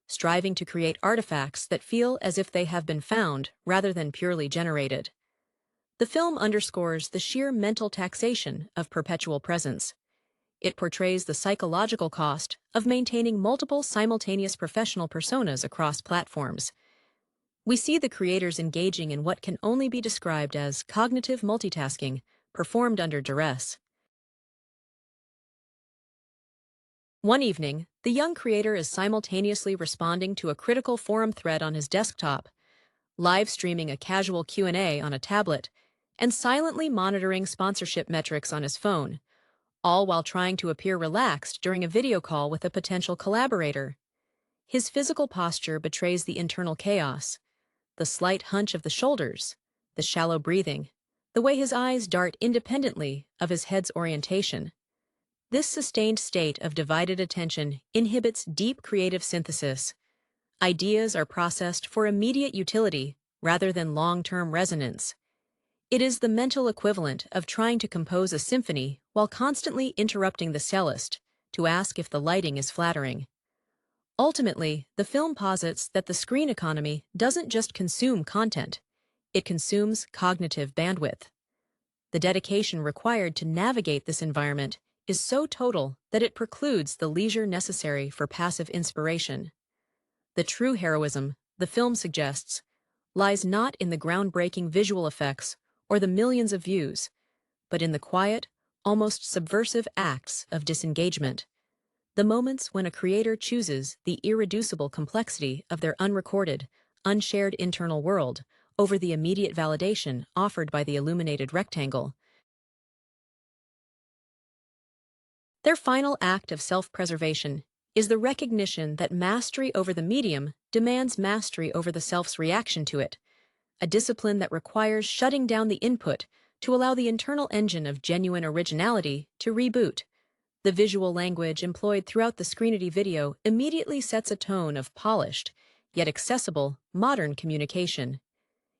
striving to create artifacts that feel as if they have been found rather than purely generated. The film underscores the sheer mental taxation of perpetual presence. It portrays the psychological cost of maintaining multiple simultaneous professional personas across platforms. We see the creators engaging in what can only be described as cognitive multitasking, performed under duress. One evening, the young creator is simultaneously responding to a critical forum thread on his desktop, live streaming a casual Q&A on a tablet, and silently monitoring sponsorship metrics on his phone, all while trying to appear relaxed during a video call with a potential collaborator. His physical posture betrays the internal chaos, the slight hunch of the shoulders, the shallow breathing, the way his eyes dart independently of his head's orientation. This sustained state of divided attention inhibits deep creative synthesis. Ideas are processed for immediate utility rather than long-term resonance. It is the mental equivalent of trying to compose a symphony while constantly interrupting the cellist to ask if the lighting is flattering. Ultimately, the film posits that the screen economy doesn't just consume content, it consumes cognitive bandwidth. The dedication required to navigate this environment is so total that it precludes the leisure necessary for passive inspiration. The true heroism, the film suggests, lies not in the groundbreaking visual effects or the millions of views, but in the quiet, almost subversive acts of disengagement. The moments when a creator chooses the irreducible complexity of their unrecorded, unshared internal world over the immediate validation offered by the illuminated rectangle. Their final act of self-preservation is the recognition that mastery over the medium demands mastery over the self's reaction to it, a discipline that requires shutting down the input to allow the internal engine of genuine originality to reboot. The visual language employed throughout the Screenity video immediately sets a tone of polished, yet accessible, modern communication.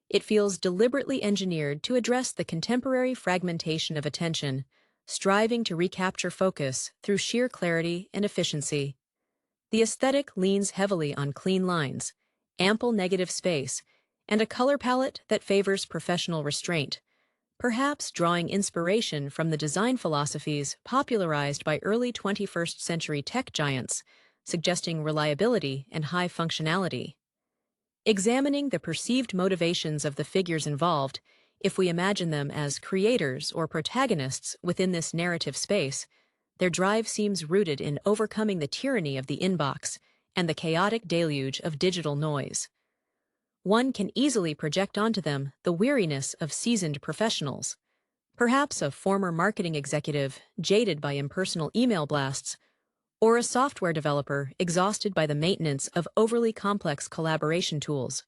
It feels deliberately engineered to address the contemporary fragmentation of attention, striving to recapture focus through sheer clarity and efficiency. The aesthetic leans heavily on clean lines, ample negative space, and a color palette that favors professional restraint, perhaps drawing inspiration from the design philosophies popularized by early 21st century tech giants, suggesting reliability and high functionality. Examining the perceived motivations of the figures involved, if we imagine them as creators or protagonists within this narrative space, their drive seems rooted in overcoming the tyranny of the inbox and the chaotic deluge of digital noise. One can easily project onto them the weariness of seasoned professionals, perhaps a former marketing executive jaded by impersonal email blasts, or a software developer exhausted by the maintenance of overly complex collaboration tools.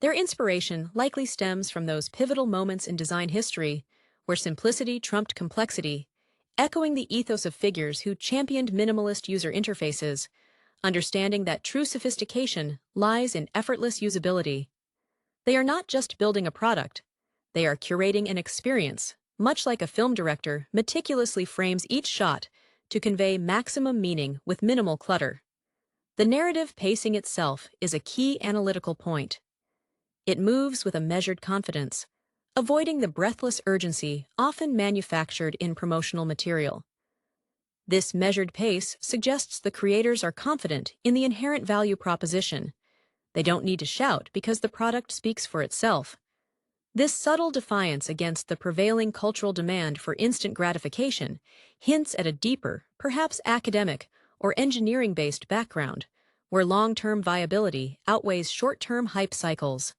Their inspiration likely stems from those pivotal moments in design history where simplicity trumped complexity, echoing the ethos of figures who championed minimalist user interfaces, understanding that true sophistication lies in effortless usability. They are not just building a product, they are curating an experience, much like a film director meticulously frames each shot to convey maximum meaning with minimal clutter. The narrative pacing itself is a key analytical point. It moves with a measured confidence, avoiding the breathless urgency often manufactured in promotional material. This measured pace suggests the creators are confident in the inherent value proposition. They don't need to shout because the product speaks for itself. This subtle defiance against the prevailing cultural demand for instant gratification hints at a deeper, perhaps academic or engineering-based background, where long-term viability outweighs short-term hype cycles.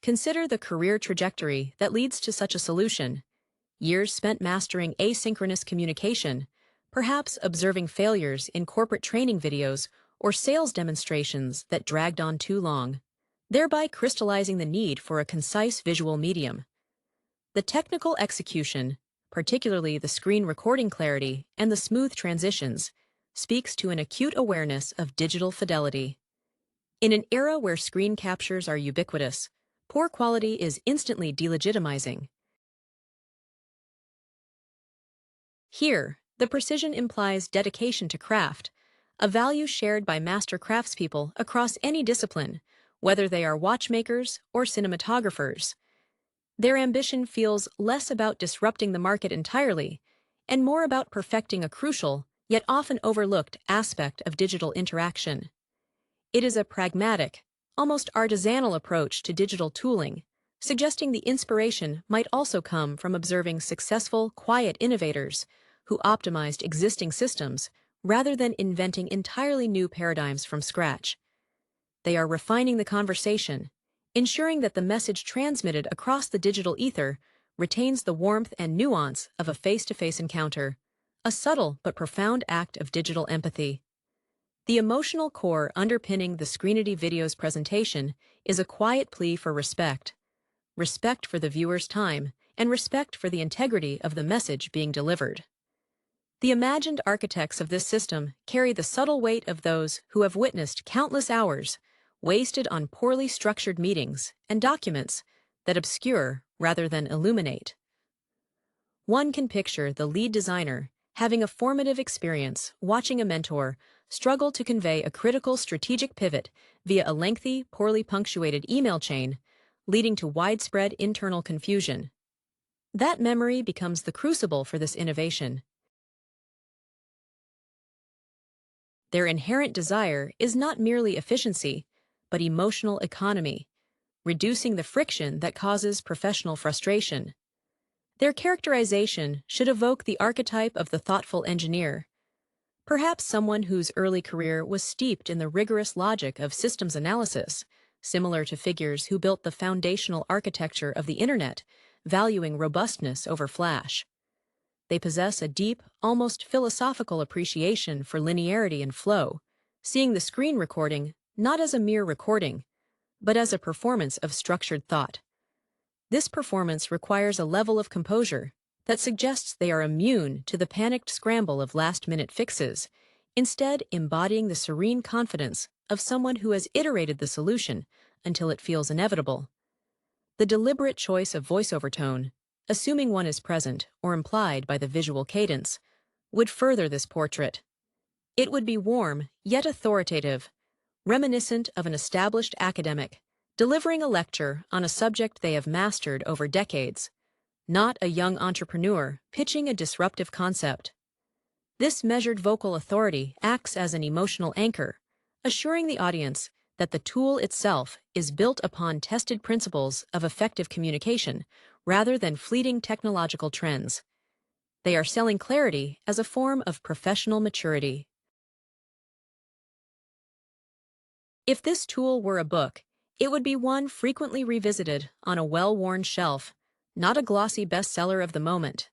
Consider the career trajectory that leads to such a solution. Years spent mastering asynchronous communication, perhaps observing failures in corporate training videos or sales demonstrations that dragged on too long, thereby crystallizing the need for a concise visual medium. The technical execution, particularly the screen recording clarity and the smooth transitions, speaks to an acute awareness of digital fidelity. In an era where screen captures are ubiquitous, poor quality is instantly delegitimizing. Here, the precision implies dedication to craft, a value shared by master craftspeople across any discipline, whether they are watchmakers or cinematographers. Their ambition feels less about disrupting the market entirely and more about perfecting a crucial, yet often overlooked aspect of digital interaction. It is a pragmatic, almost artisanal approach to digital tooling, suggesting the inspiration might also come from observing successful, quiet innovators who optimized existing systems rather than inventing entirely new paradigms from scratch. They are refining the conversation, ensuring that the message transmitted across the digital ether retains the warmth and nuance of a face-to-face encounter, a subtle but profound act of digital empathy. The emotional core underpinning the Screenity video's presentation is a quiet plea for respect. Respect for the viewer's time, and respect for the integrity of the message being delivered. The imagined architects of this system carry the subtle weight of those who have witnessed countless hours wasted on poorly structured meetings and documents that obscure rather than illuminate. One can picture the lead designer having a formative experience watching a mentor struggle to convey a critical strategic pivot via a lengthy, poorly punctuated email chain, leading to widespread internal confusion. That memory becomes the crucible for this innovation. Their inherent desire is not merely efficiency, but emotional economy, reducing the friction that causes professional frustration. Their characterization should evoke the archetype of the thoughtful engineer, perhaps someone whose early career was steeped in the rigorous logic of systems analysis, similar to figures who built the foundational architecture of the Internet, valuing robustness over flash. They possess a deep, almost philosophical appreciation for linearity and flow, seeing the screen recording not as a mere recording, but as a performance of structured thought. This performance requires a level of composure that suggests they are immune to the panicked scramble of last-minute fixes, instead embodying the serene confidence of someone who has iterated the solution until it feels inevitable. The deliberate choice of voiceover tone, assuming one is present or implied by the visual cadence, would further this portrait. It would be warm, yet authoritative, reminiscent of an established academic, delivering a lecture on a subject they have mastered over decades, not a young entrepreneur pitching a disruptive concept. This measured vocal authority acts as an emotional anchor, assuring the audience that the tool itself is built upon tested principles of effective communication rather than fleeting technological trends. They are selling clarity as a form of professional maturity. If this tool were a book, it would be one frequently revisited on a well-worn shelf, not a glossy bestseller of the moment.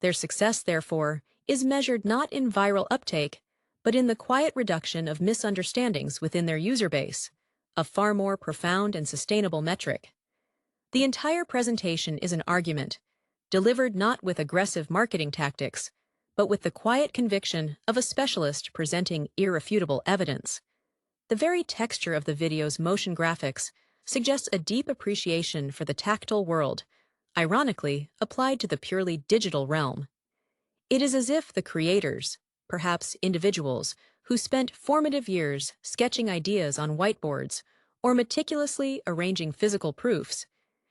Their success, therefore, is measured not in viral uptake, but in the quiet reduction of misunderstandings within their user base, a far more profound and sustainable metric. The entire presentation is an argument, delivered not with aggressive marketing tactics, but with the quiet conviction of a specialist presenting irrefutable evidence. The very texture of the video's motion graphics suggests a deep appreciation for the tactile world, ironically applied to the purely digital realm. It is as if the creators, perhaps individuals, who spent formative years sketching ideas on whiteboards or meticulously arranging physical proofs,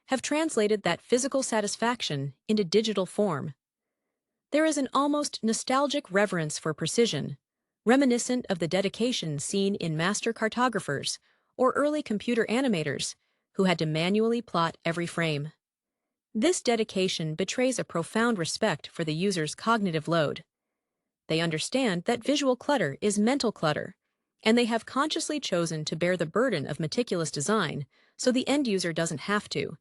have translated that physical satisfaction into digital form. There is an almost nostalgic reverence for precision, reminiscent of the dedication seen in master cartographers or early computer animators who had to manually plot every frame. This dedication betrays a profound respect for the user's cognitive load. They understand that visual clutter is mental clutter, and they have consciously chosen to bear the burden of meticulous design so the end user doesn't have to.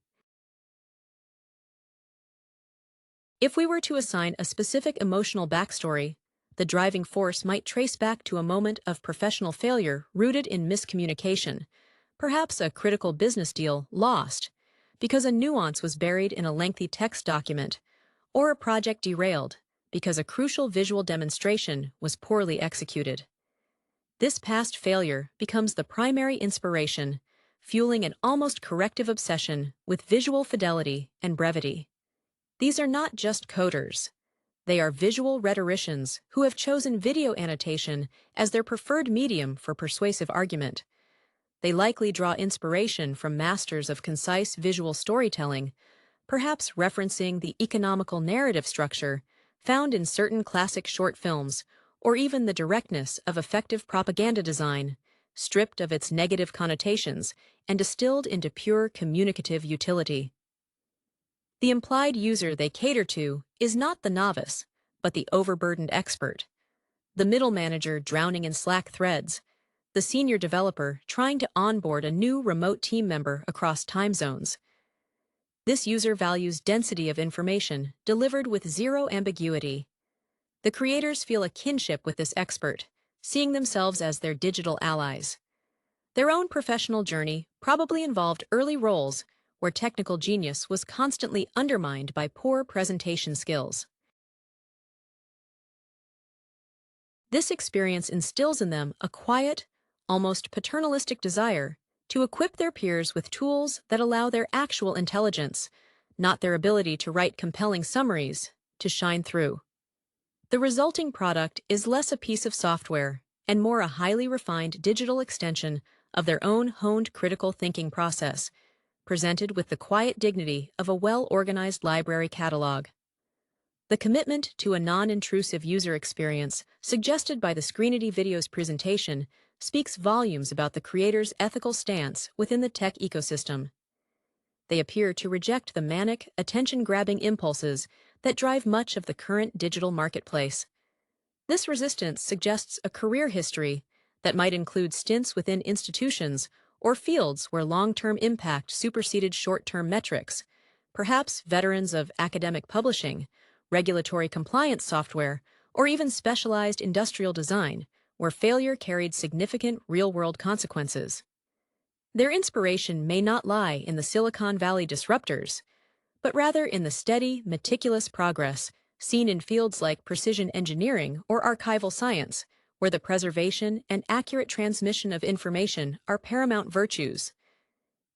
If we were to assign a specific emotional backstory, the driving force might trace back to a moment of professional failure rooted in miscommunication, perhaps a critical business deal lost because a nuance was buried in a lengthy text document, or a project derailed because a crucial visual demonstration was poorly executed. This past failure becomes the primary inspiration, fueling an almost corrective obsession with visual fidelity and brevity. These are not just coders. They are visual rhetoricians who have chosen video annotation as their preferred medium for persuasive argument. They likely draw inspiration from masters of concise visual storytelling, perhaps referencing the economical narrative structure found in certain classic short films, or even the directness of effective propaganda design, stripped of its negative connotations and distilled into pure communicative utility. The implied user they cater to is not the novice, but the overburdened expert, the middle manager drowning in Slack threads, the senior developer trying to onboard a new remote team member across time zones. This user values density of information delivered with zero ambiguity. The creators feel a kinship with this expert, seeing themselves as their digital allies. Their own professional journey probably involved early roles where technical genius was constantly undermined by poor presentation skills. This experience instills in them a quiet, almost paternalistic desire to equip their peers with tools that allow their actual intelligence, not their ability to write compelling summaries, to shine through. The resulting product is less a piece of software and more a highly refined digital extension of their own honed critical thinking process, presented with the quiet dignity of a well-organized library catalog. The commitment to a non-intrusive user experience suggested by the Scrutiny video's presentation speaks volumes about the creator's ethical stance within the tech ecosystem. They appear to reject the manic, attention-grabbing impulses that drive much of the current digital marketplace. This resistance suggests a career history that might include stints within institutions or fields where long-term impact superseded short-term metrics, perhaps veterans of academic publishing, regulatory compliance software, or even specialized industrial design, where failure carried significant real-world consequences. Their inspiration may not lie in the Silicon Valley disruptors, but rather in the steady, meticulous progress seen in fields like precision engineering or archival science, where the preservation and accurate transmission of information are paramount virtues.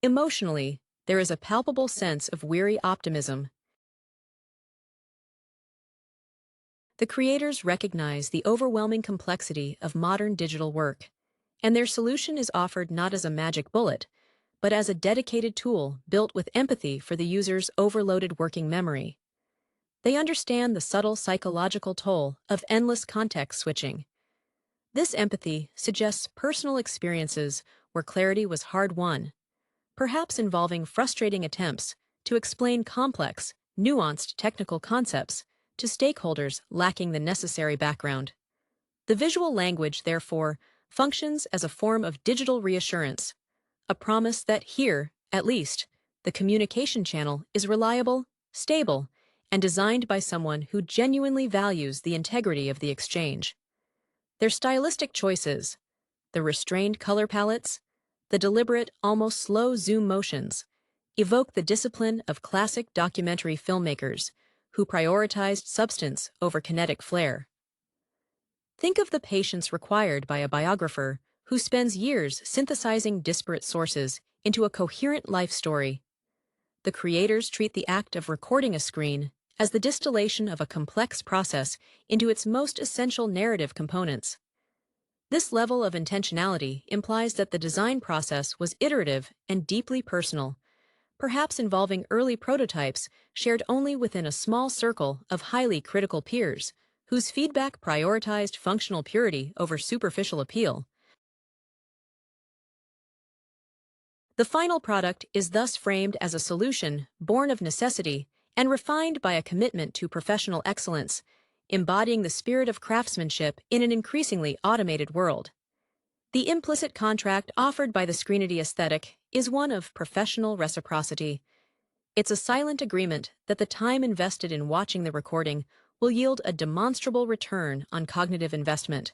Emotionally, there is a palpable sense of weary optimism. The creators recognize the overwhelming complexity of modern digital work, and their solution is offered not as a magic bullet, but as a dedicated tool built with empathy for the user's overloaded working memory. They understand the subtle psychological toll of endless context switching. This empathy suggests personal experiences where clarity was hard-won, perhaps involving frustrating attempts to explain complex, nuanced technical concepts to stakeholders lacking the necessary background. The visual language, therefore, functions as a form of digital reassurance, a promise that here, at least, the communication channel is reliable, stable, and designed by someone who genuinely values the integrity of the exchange. Their stylistic choices, the restrained color palettes, the deliberate, almost slow zoom motions, evoke the discipline of classic documentary filmmakers who prioritized substance over kinetic flair. Think of the patience required by a biographer who spends years synthesizing disparate sources into a coherent life story. The creators treat the act of recording a screen as the distillation of a complex process into its most essential narrative components. This level of intentionality implies that the design process was iterative and deeply personal, perhaps involving early prototypes shared only within a small circle of highly critical peers, whose feedback prioritized functional purity over superficial appeal. The final product is thus framed as a solution born of necessity and refined by a commitment to professional excellence, embodying the spirit of craftsmanship in an increasingly automated world. The implicit contract offered by the screenity aesthetic is one of professional reciprocity. It's a silent agreement that the time invested in watching the recording will yield a demonstrable return on cognitive investment,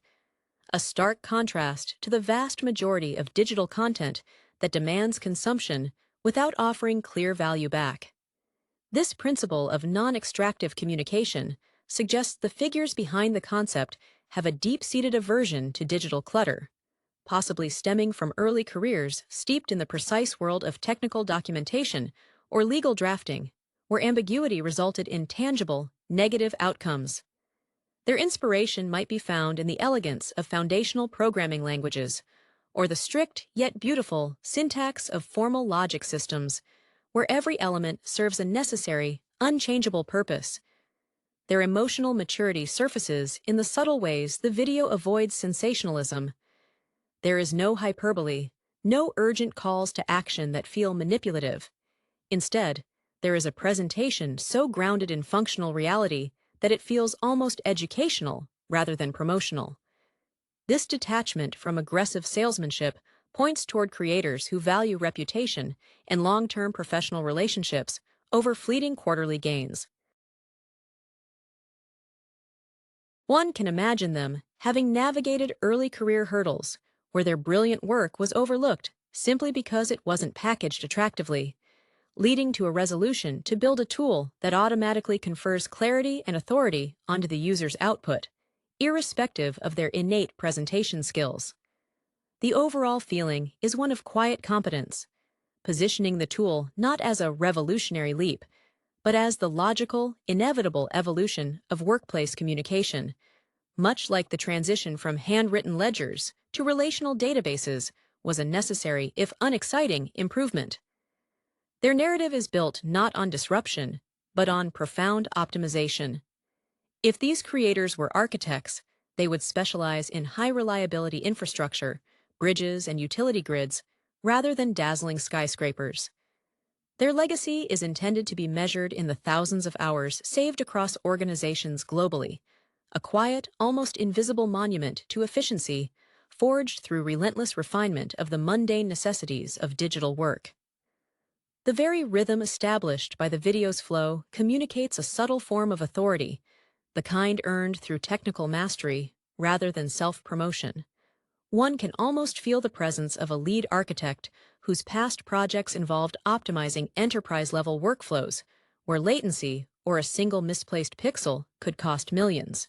a stark contrast to the vast majority of digital content that demands consumption without offering clear value back. This principle of non-extractive communication suggests the figures behind the concept have a deep-seated aversion to digital clutter, possibly stemming from early careers steeped in the precise world of technical documentation or legal drafting, where ambiguity resulted in tangible, negative outcomes. Their inspiration might be found in the elegance of foundational programming languages, or the strict yet beautiful syntax of formal logic systems, where every element serves a necessary, unchangeable purpose. Their emotional maturity surfaces in the subtle ways the video avoids sensationalism. There is no hyperbole, no urgent calls to action that feel manipulative. Instead, there is a presentation so grounded in functional reality that it feels almost educational rather than promotional. This detachment from aggressive salesmanship points toward creators who value reputation and long-term professional relationships over fleeting quarterly gains. One can imagine them having navigated early career hurdles where their brilliant work was overlooked simply because it wasn't packaged attractively, leading to a resolution to build a tool that automatically confers clarity and authority onto the user's output, irrespective of their innate presentation skills. The overall feeling is one of quiet competence, positioning the tool not as a revolutionary leap, but as the logical, inevitable evolution of workplace communication, much like the transition from handwritten ledgers to relational databases was a necessary, if unexciting, improvement. Their narrative is built not on disruption, but on profound optimization. If these creators were architects, they would specialize in high-reliability infrastructure, bridges, and utility grids, rather than dazzling skyscrapers. Their legacy is intended to be measured in the thousands of hours saved across organizations globally, a quiet, almost invisible monument to efficiency, forged through relentless refinement of the mundane necessities of digital work. The very rhythm established by the video's flow communicates a subtle form of authority, the kind earned through technical mastery rather than self-promotion. One can almost feel the presence of a lead architect whose past projects involved optimizing enterprise-level workflows, where latency or a single misplaced pixel could cost millions.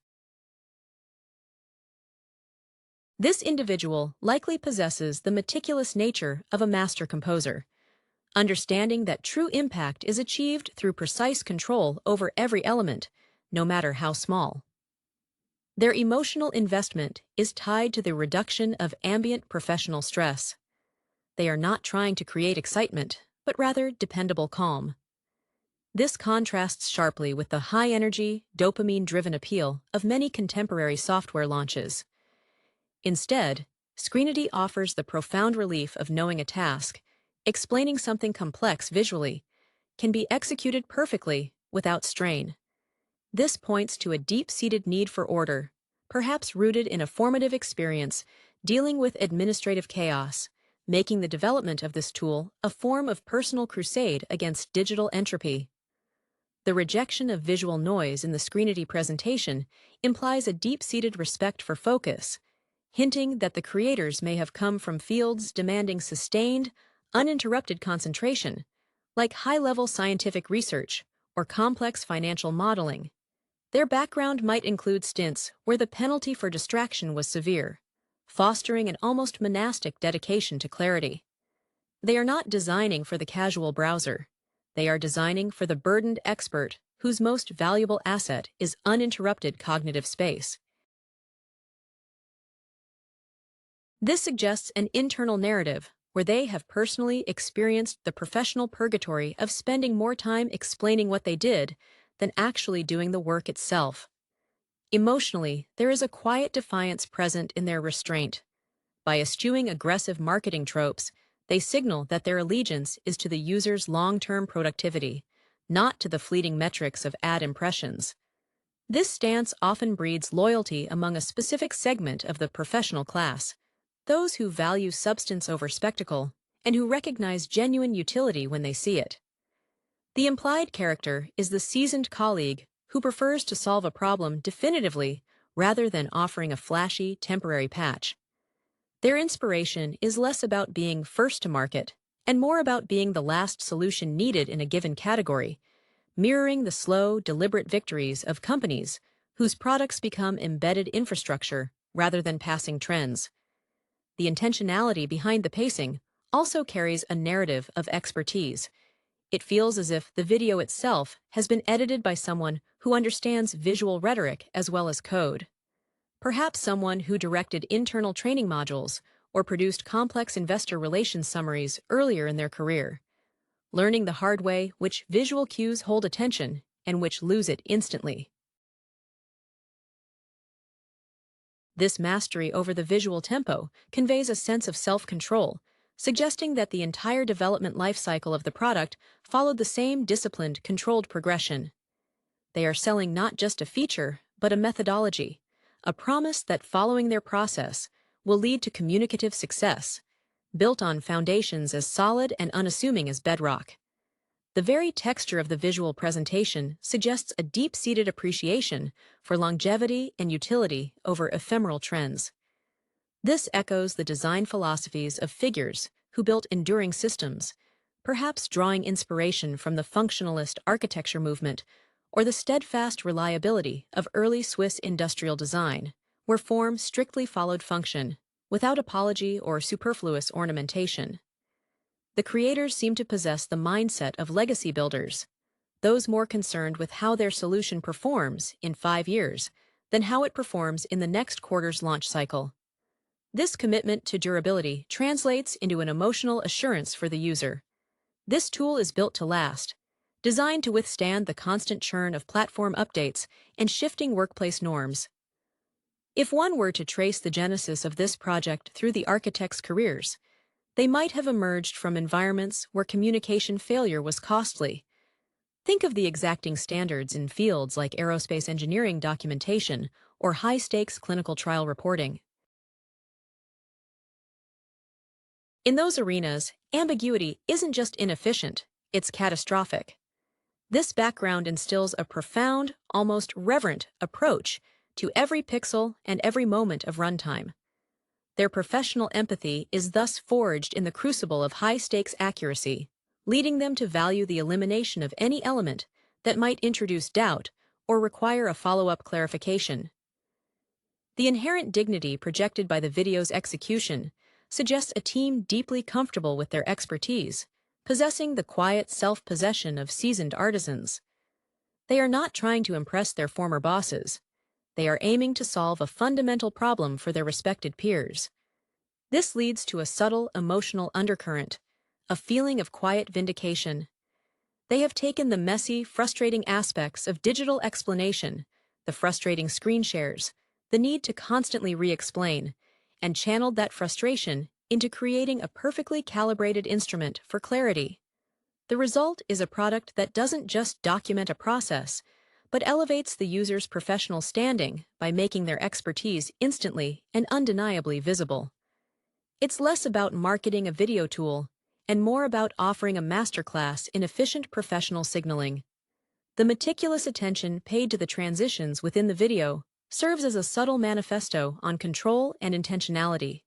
This individual likely possesses the meticulous nature of a master composer, understanding that true impact is achieved through precise control over every element, no matter how small. Their emotional investment is tied to the reduction of ambient professional stress. They are not trying to create excitement, but rather dependable calm. This contrasts sharply with the high-energy, dopamine-driven appeal of many contemporary software launches. Instead, Screenity offers the profound relief of knowing a task, explaining something complex visually, can be executed perfectly without strain. This points to a deep-seated need for order, perhaps rooted in a formative experience dealing with administrative chaos, making the development of this tool a form of personal crusade against digital entropy. The rejection of visual noise in the Screenity presentation implies a deep-seated respect for focus, hinting that the creators may have come from fields demanding sustained, uninterrupted concentration, like high-level scientific research or complex financial modeling. Their background might include stints where the penalty for distraction was severe, fostering an almost monastic dedication to clarity. They are not designing for the casual browser. They are designing for the burdened expert whose most valuable asset is uninterrupted cognitive space. This suggests an internal narrative where they have personally experienced the professional purgatory of spending more time explaining what they did than actually doing the work itself. Emotionally, there is a quiet defiance present in their restraint. By eschewing aggressive marketing tropes, they signal that their allegiance is to the user's long-term productivity, not to the fleeting metrics of ad impressions. This stance often breeds loyalty among a specific segment of the professional class, those who value substance over spectacle and who recognize genuine utility when they see it. The implied character is the seasoned colleague who prefers to solve a problem definitively rather than offering a flashy, temporary patch. Their inspiration is less about being first to market and more about being the last solution needed in a given category, mirroring the slow, deliberate victories of companies whose products become embedded infrastructure rather than passing trends. The intentionality behind the pacing also carries a narrative of expertise. It feels as if the video itself has been edited by someone who understands visual rhetoric as well as code. Perhaps someone who directed internal training modules or produced complex investor relations summaries earlier in their career, learning the hard way which visual cues hold attention and which lose it instantly. This mastery over the visual tempo conveys a sense of self-control, suggesting that the entire development life cycle of the product followed the same disciplined, controlled progression. They are selling not just a feature, but a methodology, a promise that following their process will lead to communicative success, built on foundations as solid and unassuming as bedrock. The very texture of the visual presentation suggests a deep-seated appreciation for longevity and utility over ephemeral trends. This echoes the design philosophies of figures who built enduring systems, perhaps drawing inspiration from the functionalist architecture movement or the steadfast reliability of early Swiss industrial design, where form strictly followed function, without apology or superfluous ornamentation. The creators seem to possess the mindset of legacy builders, those more concerned with how their solution performs in 5 years than how it performs in the next quarter's launch cycle. This commitment to durability translates into an emotional assurance for the user. This tool is built to last, designed to withstand the constant churn of platform updates and shifting workplace norms. If one were to trace the genesis of this project through the architects' careers, they might have emerged from environments where communication failure was costly. Think of the exacting standards in fields like aerospace engineering documentation or high-stakes clinical trial reporting. In those arenas, ambiguity isn't just inefficient, it's catastrophic. This background instills a profound, almost reverent approach to every pixel and every moment of runtime. Their professional empathy is thus forged in the crucible of high-stakes accuracy, leading them to value the elimination of any element that might introduce doubt or require a follow-up clarification. The inherent dignity projected by the video's execution suggests a team deeply comfortable with their expertise, possessing the quiet self-possession of seasoned artisans. They are not trying to impress their former bosses. They are aiming to solve a fundamental problem for their respected peers. This leads to a subtle emotional undercurrent, a feeling of quiet vindication. They have taken the messy, frustrating aspects of digital explanation, the frustrating screen shares, the need to constantly re-explain, and channeled that frustration into creating a perfectly calibrated instrument for clarity. The result is a product that doesn't just document a process, but elevates the user's professional standing by making their expertise instantly and undeniably visible. It's less about marketing a video tool and more about offering a masterclass in efficient professional signaling. The meticulous attention paid to the transitions within the video serves as a subtle manifesto on control and intentionality.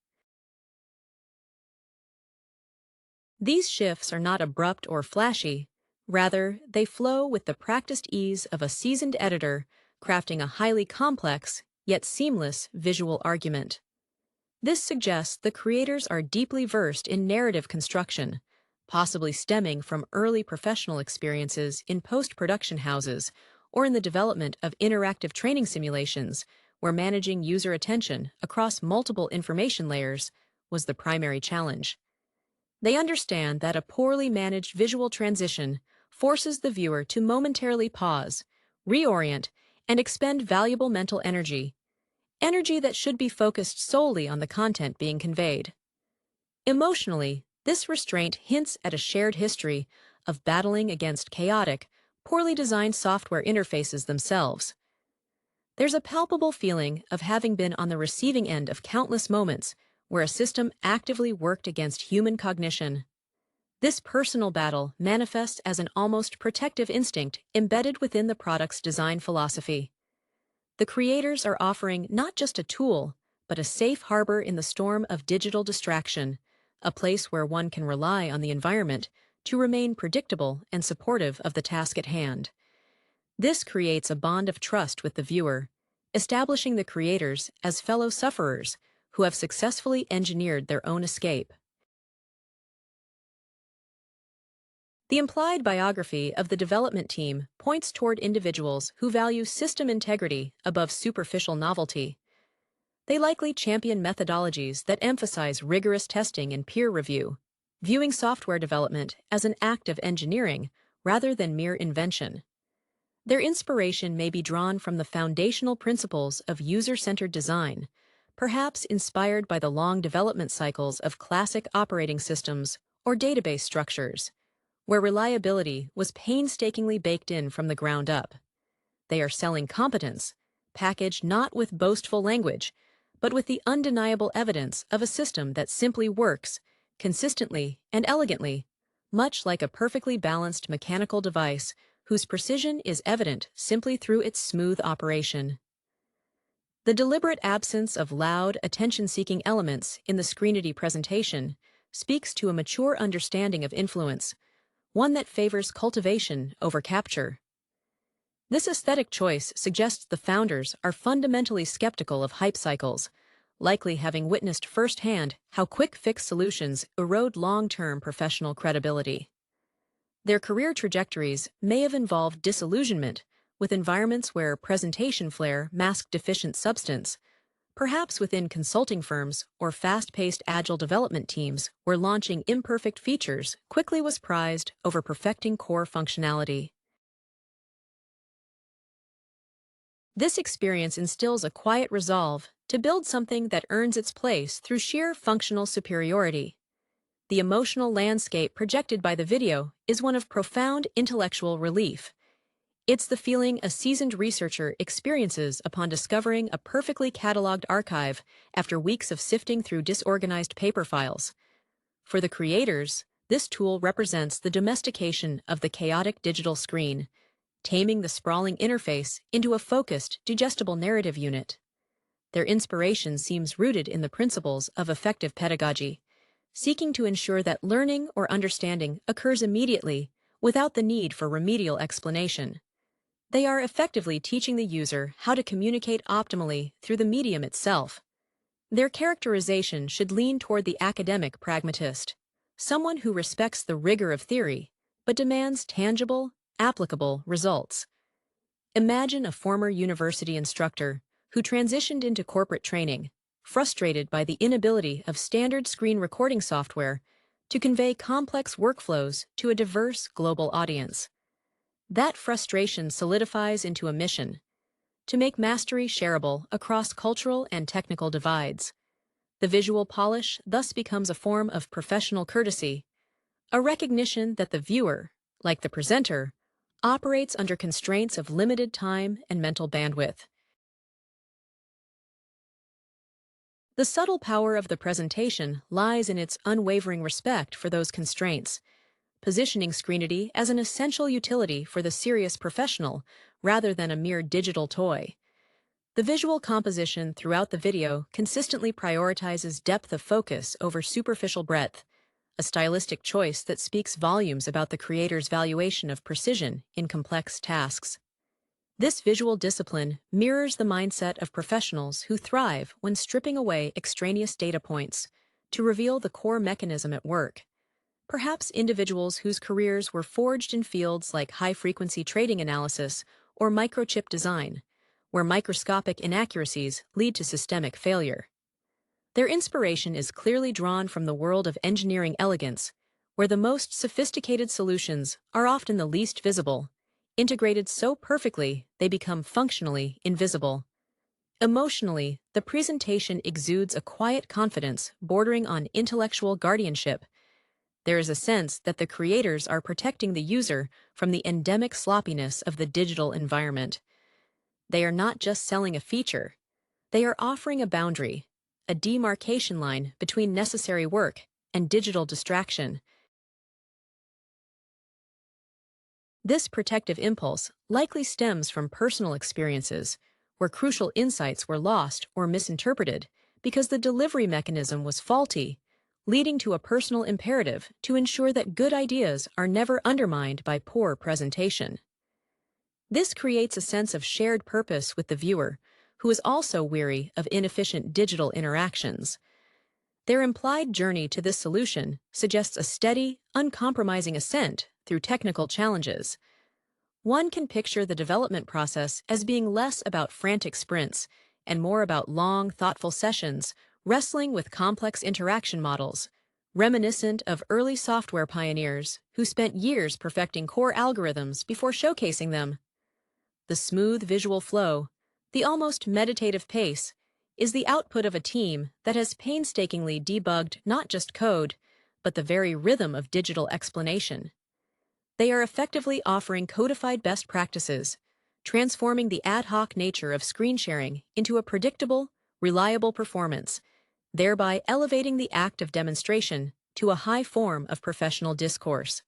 These shifts are not abrupt or flashy. Rather, they flow with the practiced ease of a seasoned editor crafting a highly complex, yet seamless, visual argument. This suggests the creators are deeply versed in narrative construction, possibly stemming from early professional experiences in post-production houses or in the development of interactive training simulations where managing user attention across multiple information layers was the primary challenge. They understand that a poorly managed visual transition forces the viewer to momentarily pause, reorient, and expend valuable mental energy that should be focused solely on the content being conveyed. Emotionally, this restraint hints at a shared history of battling against chaotic, poorly designed software interfaces themselves. There's a palpable feeling of having been on the receiving end of countless moments where a system actively worked against human cognition. This personal battle manifests as an almost protective instinct embedded within the product's design philosophy. The creators are offering not just a tool, but a safe harbor in the storm of digital distraction, a place where one can rely on the environment to remain predictable and supportive of the task at hand. This creates a bond of trust with the viewer, establishing the creators as fellow sufferers who have successfully engineered their own escape. The implied biography of the development team points toward individuals who value system integrity above superficial novelty. They likely champion methodologies that emphasize rigorous testing and peer review, viewing software development as an act of engineering rather than mere invention. Their inspiration may be drawn from the foundational principles of user-centered design, perhaps inspired by the long development cycles of classic operating systems or database structures, where reliability was painstakingly baked in from the ground up. They are selling competence, packaged not with boastful language, but with the undeniable evidence of a system that simply works, consistently and elegantly, much like a perfectly balanced mechanical device whose precision is evident simply through its smooth operation. The deliberate absence of loud, attention-seeking elements in the screenity presentation speaks to a mature understanding of influence, one that favors cultivation over capture. This aesthetic choice suggests the founders are fundamentally skeptical of hype cycles, likely having witnessed firsthand how quick-fix solutions erode long-term professional credibility. Their career trajectories may have involved disillusionment with environments where presentation flair masked deficient substance, perhaps within consulting firms or fast-paced agile development teams where launching imperfect features quickly was prized over perfecting core functionality. This experience instills a quiet resolve to build something that earns its place through sheer functional superiority. The emotional landscape projected by the video is one of profound intellectual relief. It's the feeling a seasoned researcher experiences upon discovering a perfectly cataloged archive after weeks of sifting through disorganized paper files. For the creators, this tool represents the domestication of the chaotic digital screen, taming the sprawling interface into a focused, digestible narrative unit. Their inspiration seems rooted in the principles of effective pedagogy, seeking to ensure that learning or understanding occurs immediately without the need for remedial explanation. They are effectively teaching the user how to communicate optimally through the medium itself. Their characterization should lean toward the academic pragmatist, someone who respects the rigor of theory, but demands tangible, applicable results. Imagine a former university instructor who transitioned into corporate training, frustrated by the inability of standard screen recording software to convey complex workflows to a diverse global audience. That frustration solidifies into a mission to make mastery shareable across cultural and technical divides. The visual polish thus becomes a form of professional courtesy, a recognition that the viewer, like the presenter, operates under constraints of limited time and mental bandwidth. The subtle power of the presentation lies in its unwavering respect for those constraints, positioning screenity as an essential utility for the serious professional rather than a mere digital toy. The visual composition throughout the video consistently prioritizes depth of focus over superficial breadth, a stylistic choice that speaks volumes about the creator's valuation of precision in complex tasks. This visual discipline mirrors the mindset of professionals who thrive when stripping away extraneous data points to reveal the core mechanism at work. Perhaps individuals whose careers were forged in fields like high-frequency trading analysis or microchip design, where microscopic inaccuracies lead to systemic failure. Their inspiration is clearly drawn from the world of engineering elegance, where the most sophisticated solutions are often the least visible, integrated so perfectly they become functionally invisible. Emotionally, the presentation exudes a quiet confidence bordering on intellectual guardianship. There is a sense that the creators are protecting the user from the endemic sloppiness of the digital environment. They are not just selling a feature, they are offering a boundary, a demarcation line between necessary work and digital distraction. This protective impulse likely stems from personal experiences, where crucial insights were lost or misinterpreted because the delivery mechanism was faulty, leading to a personal imperative to ensure that good ideas are never undermined by poor presentation. This creates a sense of shared purpose with the viewer, who is also weary of inefficient digital interactions. Their implied journey to this solution suggests a steady, uncompromising ascent through technical challenges. One can picture the development process as being less about frantic sprints and more about long, thoughtful sessions, wrestling with complex interaction models, reminiscent of early software pioneers who spent years perfecting core algorithms before showcasing them. The smooth visual flow, the almost meditative pace, is the output of a team that has painstakingly debugged not just code, but the very rhythm of digital explanation. They are effectively offering codified best practices, transforming the ad hoc nature of screen sharing into a predictable, reliable performance, thereby elevating the act of demonstration to a high form of professional discourse.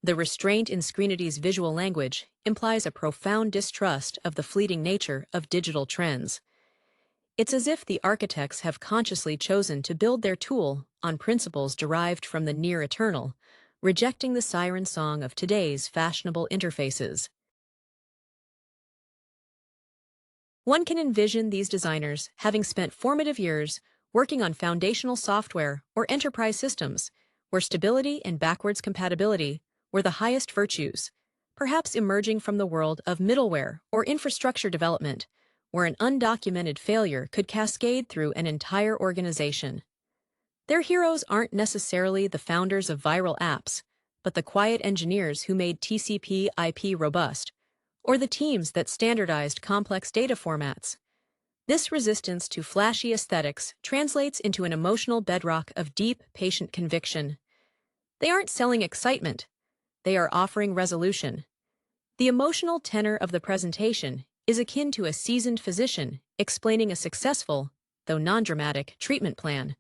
The restraint in Screenity's visual language implies a profound distrust of the fleeting nature of digital trends. It's as if the architects have consciously chosen to build their tool on principles derived from the near-eternal, rejecting the siren song of today's fashionable interfaces. One can envision these designers having spent formative years working on foundational software or enterprise systems, where stability and backwards compatibility were the highest virtues, perhaps emerging from the world of middleware or infrastructure development, where an undocumented failure could cascade through an entire organization. Their heroes aren't necessarily the founders of viral apps, but the quiet engineers who made TCP/IP robust, or the teams that standardized complex data formats. This resistance to flashy aesthetics translates into an emotional bedrock of deep, patient conviction. They aren't selling excitement, they are offering resolution. The emotional tenor of the presentation is akin to a seasoned physician explaining a successful, though non-dramatic, treatment plan.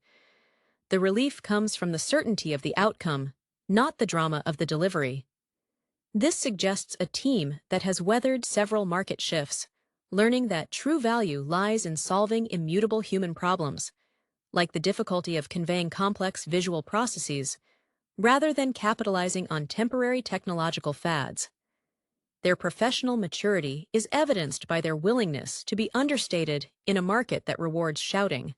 The relief comes from the certainty of the outcome, not the drama of the delivery. This suggests a team that has weathered several market shifts, learning that true value lies in solving immutable human problems, like the difficulty of conveying complex visual processes, rather than capitalizing on temporary technological fads. Their professional maturity is evidenced by their willingness to be understated in a market that rewards shouting.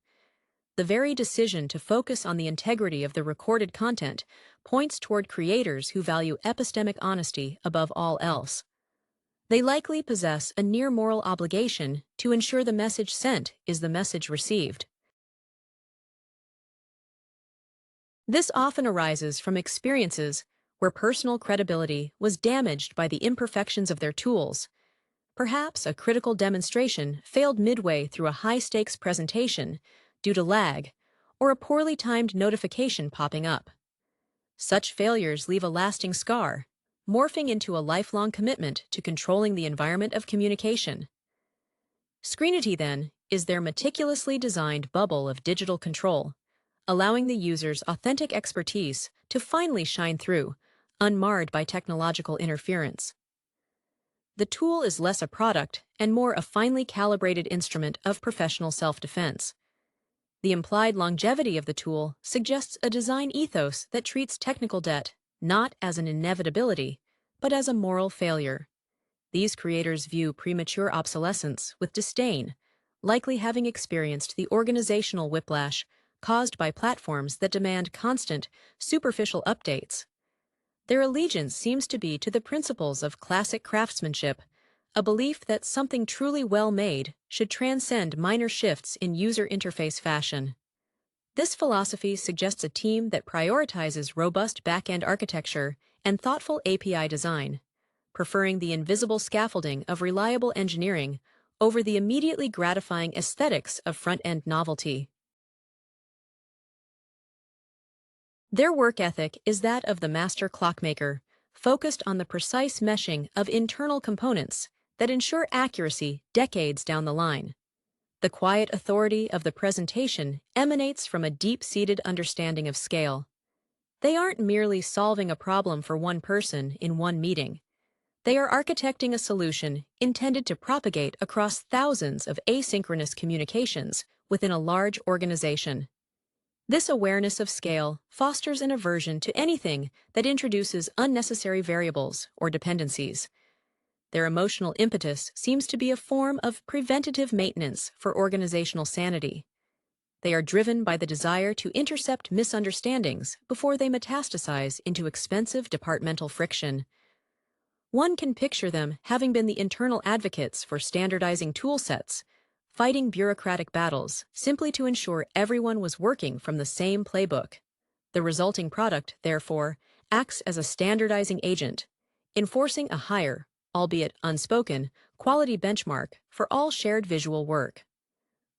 The very decision to focus on the integrity of the recorded content points toward creators who value epistemic honesty above all else. They likely possess a near-moral obligation to ensure the message sent is the message received. This often arises from experiences where personal credibility was damaged by the imperfections of their tools. Perhaps a critical demonstration failed midway through a high-stakes presentation due to lag, or a poorly timed notification popping up. Such failures leave a lasting scar, morphing into a lifelong commitment to controlling the environment of communication. Screenity, then, is their meticulously designed bubble of digital control, allowing the user's authentic expertise to finally shine through, unmarred by technological interference. The tool is less a product and more a finely calibrated instrument of professional self-defense. The implied longevity of the tool suggests a design ethos that treats technical debt not as an inevitability, but as a moral failure. These creators view premature obsolescence with disdain, likely having experienced the organizational whiplash caused by platforms that demand constant, superficial updates. Their allegiance seems to be to the principles of classic craftsmanship, a belief that something truly well-made should transcend minor shifts in user interface fashion. This philosophy suggests a team that prioritizes robust back-end architecture and thoughtful API design, preferring the invisible scaffolding of reliable engineering over the immediately gratifying aesthetics of front-end novelty. Their work ethic is that of the master clockmaker, focused on the precise meshing of internal components that ensure accuracy decades down the line. The quiet authority of the presentation emanates from a deep-seated understanding of scale. They aren't merely solving a problem for one person in one meeting. They are architecting a solution intended to propagate across thousands of asynchronous communications within a large organization. This awareness of scale fosters an aversion to anything that introduces unnecessary variables or dependencies. Their emotional impetus seems to be a form of preventative maintenance for organizational sanity. They are driven by the desire to intercept misunderstandings before they metastasize into expensive departmental friction. One can picture them having been the internal advocates for standardizing toolsets, fighting bureaucratic battles simply to ensure everyone was working from the same playbook. The resulting product, therefore, acts as a standardizing agent, enforcing a higher, albeit unspoken, quality benchmark for all shared visual work.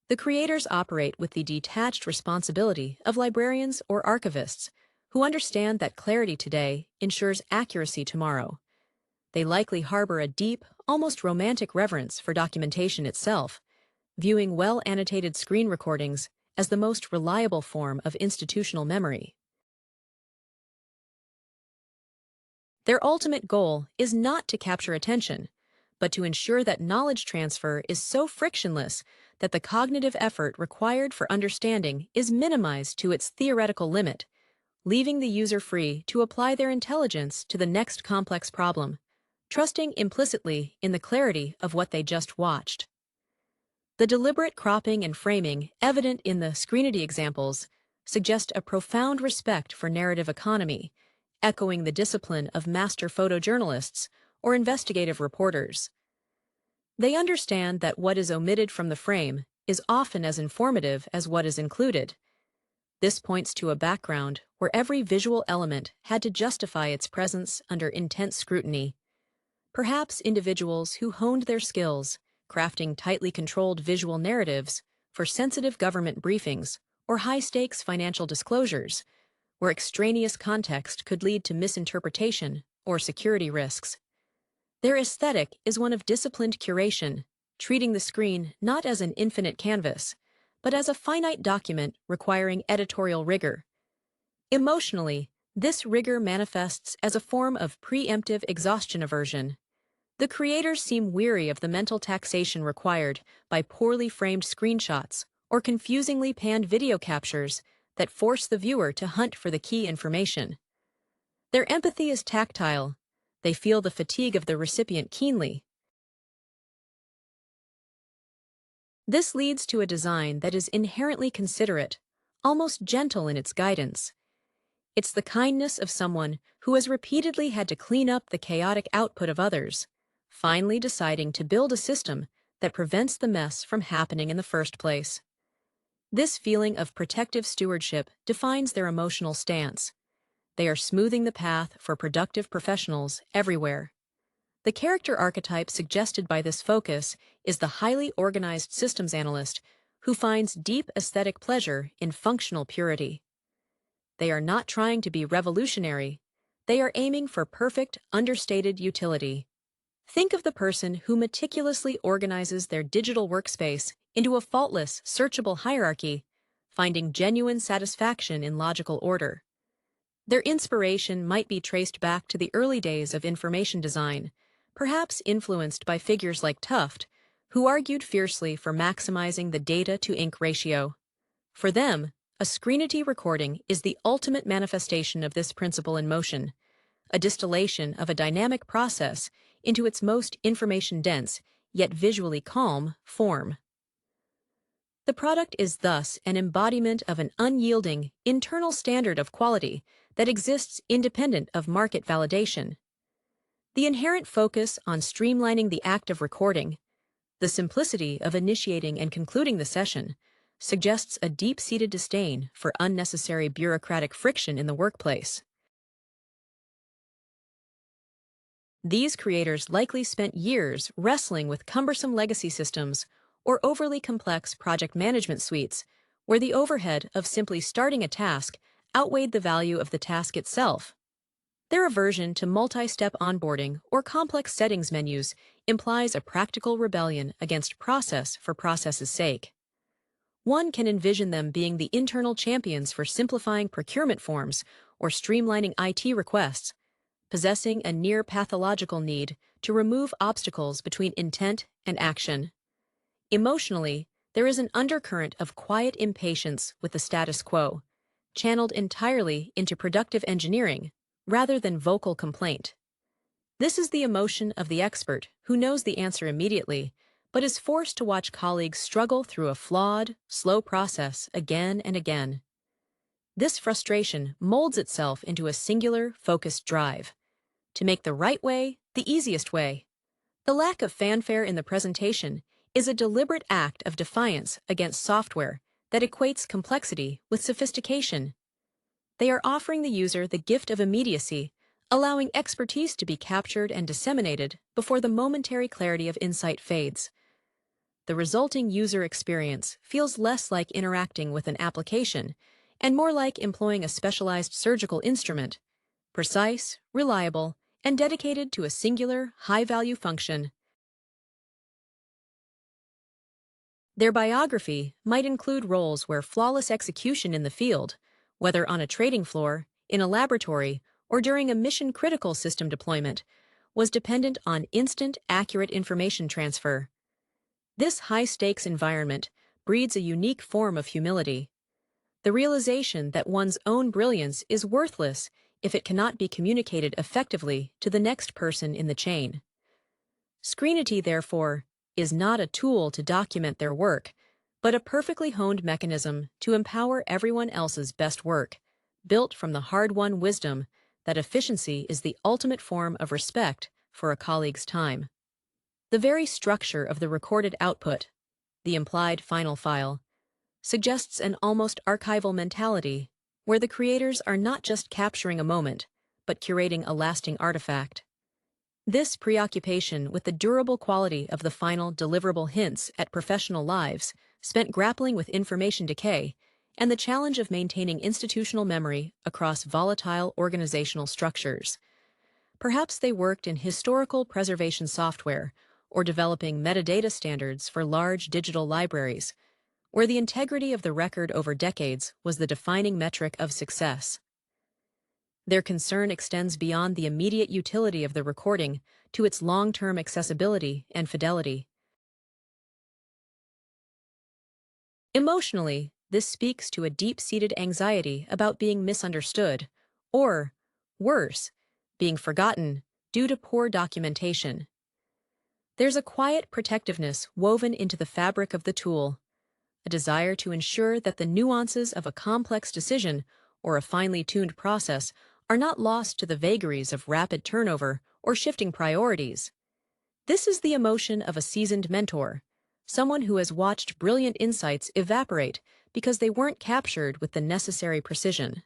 The creators operate with the detached responsibility of librarians or archivists who understand that clarity today ensures accuracy tomorrow. They likely harbor a deep, almost romantic reverence for documentation itself, viewing well-annotated screen recordings as the most reliable form of institutional memory. Their ultimate goal is not to capture attention, but to ensure that knowledge transfer is so frictionless that the cognitive effort required for understanding is minimized to its theoretical limit, leaving the user free to apply their intelligence to the next complex problem, trusting implicitly in the clarity of what they just watched. The deliberate cropping and framing evident in the scrutiny examples suggest a profound respect for narrative economy, echoing the discipline of master photojournalists or investigative reporters. They understand that what is omitted from the frame is often as informative as what is included. This points to a background where every visual element had to justify its presence under intense scrutiny. Perhaps individuals who honed their skills, crafting tightly controlled visual narratives for sensitive government briefings or high-stakes financial disclosures, where extraneous context could lead to misinterpretation or security risks. Their aesthetic is one of disciplined curation, treating the screen not as an infinite canvas, but as a finite document requiring editorial rigor. Emotionally, this rigor manifests as a form of preemptive exhaustion aversion. The creators seem weary of the mental taxation required by poorly framed screenshots or confusingly panned video captures that force the viewer to hunt for the key information. Their empathy is tactile. They feel the fatigue of the recipient keenly. This leads to a design that is inherently considerate, almost gentle in its guidance. It's the kindness of someone who has repeatedly had to clean up the chaotic output of others, finally deciding to build a system that prevents the mess from happening in the first place. This feeling of protective stewardship defines their emotional stance. They are smoothing the path for productive professionals everywhere. The character archetype suggested by this focus is the highly organized systems analyst who finds deep aesthetic pleasure in functional purity. They are not trying to be revolutionary. They are aiming for perfect, understated utility. Think of the person who meticulously organizes their digital workspace into a faultless, searchable hierarchy, finding genuine satisfaction in logical order. Their inspiration might be traced back to the early days of information design, perhaps influenced by figures like Tufte, who argued fiercely for maximizing the data-to-ink ratio. For them, a screenity recording is the ultimate manifestation of this principle in motion, a distillation of a dynamic process into its most information-dense, yet visually calm, form. The product is thus an embodiment of an unyielding, internal standard of quality that exists independent of market validation. The inherent focus on streamlining the act of recording, the simplicity of initiating and concluding the session, suggests a deep-seated disdain for unnecessary bureaucratic friction in the workplace. These creators likely spent years wrestling with cumbersome legacy systems or overly complex project management suites, where the overhead of simply starting a task outweighed the value of the task itself. Their aversion to multi-step onboarding or complex settings menus implies a practical rebellion against process for process's sake. One can envision them being the internal champions for simplifying procurement forms or streamlining IT requests, possessing a near-pathological need to remove obstacles between intent and action. Emotionally, there is an undercurrent of quiet impatience with the status quo, channeled entirely into productive engineering rather than vocal complaint. This is the emotion of the expert who knows the answer immediately, but is forced to watch colleagues struggle through a flawed, slow process again and again. This frustration molds itself into a singular, focused drive to make the right way the easiest way. The lack of fanfare in the presentation is a deliberate act of defiance against software that equates complexity with sophistication. They are offering the user the gift of immediacy, allowing expertise to be captured and disseminated before the momentary clarity of insight fades. The resulting user experience feels less like interacting with an application and more like employing a specialized surgical instrument, precise, reliable, and dedicated to a singular, high-value function. Their biography might include roles where flawless execution in the field, whether on a trading floor, in a laboratory, or during a mission-critical system deployment, was dependent on instant, accurate information transfer. This high-stakes environment breeds a unique form of humility. The realization that one's own brilliance is worthless if it cannot be communicated effectively to the next person in the chain. Scrutiny, therefore, is not a tool to document their work, but a perfectly honed mechanism to empower everyone else's best work, built from the hard-won wisdom that efficiency is the ultimate form of respect for a colleague's time. The very structure of the recorded output, the implied final file, suggests an almost archival mentality, where the creators are not just capturing a moment, but curating a lasting artifact. This preoccupation with the durable quality of the final deliverable hints at professional lives spent grappling with information decay and the challenge of maintaining institutional memory across volatile organizational structures. Perhaps they worked in historical preservation software or developing metadata standards for large digital libraries, where the integrity of the record over decades was the defining metric of success. Their concern extends beyond the immediate utility of the recording to its long-term accessibility and fidelity. Emotionally, this speaks to a deep-seated anxiety about being misunderstood, or, worse, being forgotten due to poor documentation. There's a quiet protectiveness woven into the fabric of the tool, a desire to ensure that the nuances of a complex decision or a finely tuned process are not lost to the vagaries of rapid turnover or shifting priorities. This is the emotion of a seasoned mentor, someone who has watched brilliant insights evaporate because they weren't captured with the necessary precision.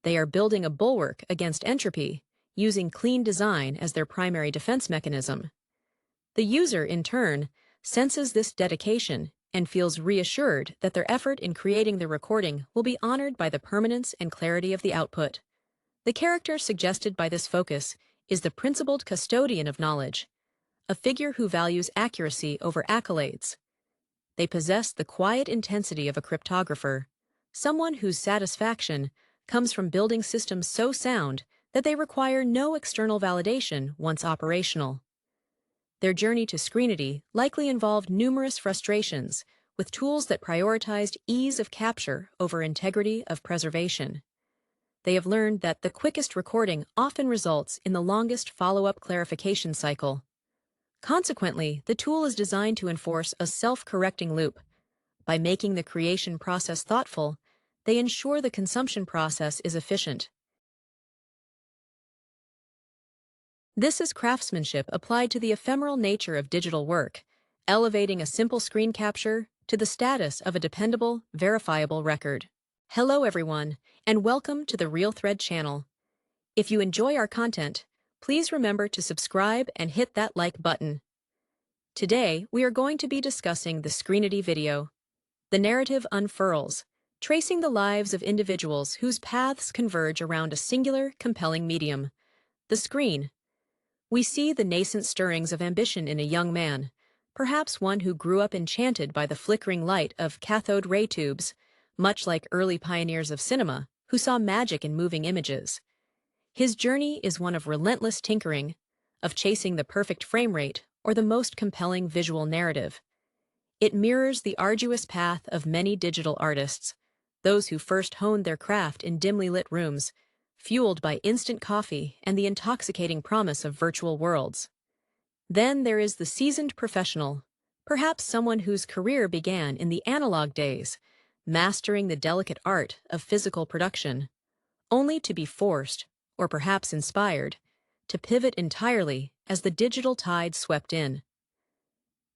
They are building a bulwark against entropy, using clean design as their primary defense mechanism. The user, in turn, senses this dedication and feels reassured that their effort in creating the recording will be honored by the permanence and clarity of the output. The character suggested by this focus is the principled custodian of knowledge, a figure who values accuracy over accolades. They possess the quiet intensity of a cryptographer, someone whose satisfaction comes from building systems so sound that they require no external validation once operational. Their journey to scrutiny likely involved numerous frustrations with tools that prioritized ease of capture over integrity of preservation. They have learned that the quickest recording often results in the longest follow-up clarification cycle. Consequently, the tool is designed to enforce a self-correcting loop, By making the creation process thoughtful, they ensure the consumption process is efficient. This is craftsmanship applied to the ephemeral nature of digital work, elevating a simple screen capture to the status of a dependable, verifiable record. Hello everyone, and welcome to the Real Thread channel. If you enjoy our content, please remember to subscribe and hit that like button. Today, we are going to be discussing the Scrutiny video. The narrative unfurls, tracing the lives of individuals whose paths converge around a singular, compelling medium, the screen. We see the nascent stirrings of ambition in a young man, perhaps one who grew up enchanted by the flickering light of cathode ray tubes, much like early pioneers of cinema who saw magic in moving images. His journey is one of relentless tinkering, of chasing the perfect frame rate or the most compelling visual narrative. It mirrors the arduous path of many digital artists, those who first honed their craft in dimly lit rooms, fueled by instant coffee and the intoxicating promise of virtual worlds. Then there is the seasoned professional, perhaps someone whose career began in the analog days, mastering the delicate art of physical production, only to be forced, or perhaps inspired, to pivot entirely as the digital tide swept in.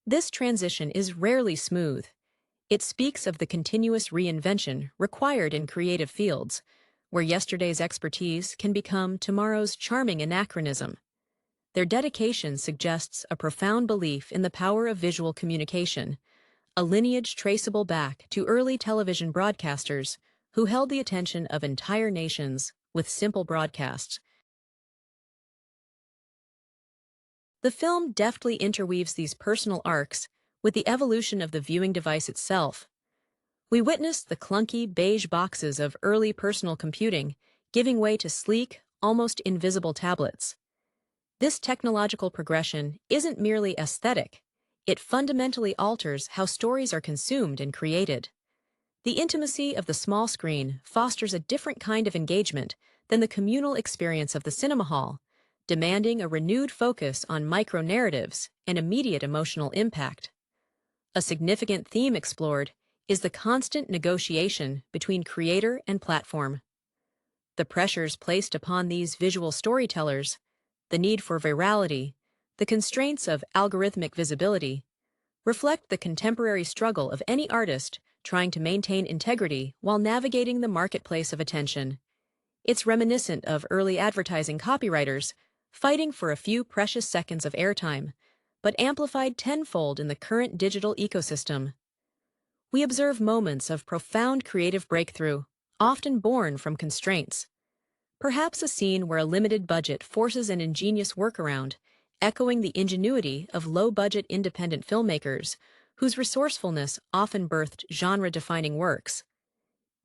This transition is rarely smooth. It speaks of the continuous reinvention required in creative fields, where yesterday's expertise can become tomorrow's charming anachronism. Their dedication suggests a profound belief in the power of visual communication, a lineage traceable back to early television broadcasters who held the attention of entire nations with simple broadcasts. The film deftly interweaves these personal arcs with the evolution of the viewing device itself. We witness the clunky beige boxes of early personal computing giving way to sleek, almost invisible tablets. This technological progression isn't merely aesthetic, it fundamentally alters how stories are consumed and created. The intimacy of the small screen fosters a different kind of engagement than the communal experience of the cinema hall, demanding a renewed focus on micro-narratives and immediate emotional impact. A significant theme explored is the constant negotiation between creator and platform. The pressures placed upon these visual storytellers, the need for virality, the constraints of algorithmic visibility, reflect the contemporary struggle of any artist trying to maintain integrity while navigating the marketplace of attention. It's reminiscent of early advertising copywriters fighting for a few precious seconds of airtime, but amplified tenfold in the current digital ecosystem. We observe moments of profound creative breakthrough, often born from constraints. Perhaps a scene where a limited budget forces an ingenious workaround, echoing the ingenuity of low-budget independent filmmakers, whose resourcefulness often birthed genre-defining works.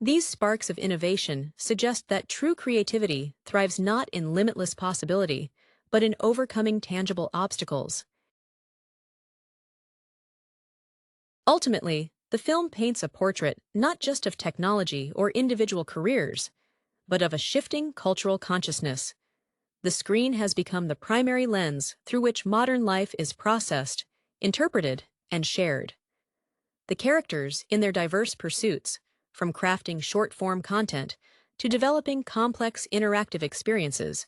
These sparks of innovation suggest that true creativity thrives not in limitless possibility, but in overcoming tangible obstacles. Ultimately, the film paints a portrait not just of technology or individual careers, but of a shifting cultural consciousness. The screen has become the primary lens through which modern life is processed, interpreted, and shared. The characters, in their diverse pursuits, from crafting short-form content to developing complex interactive experiences,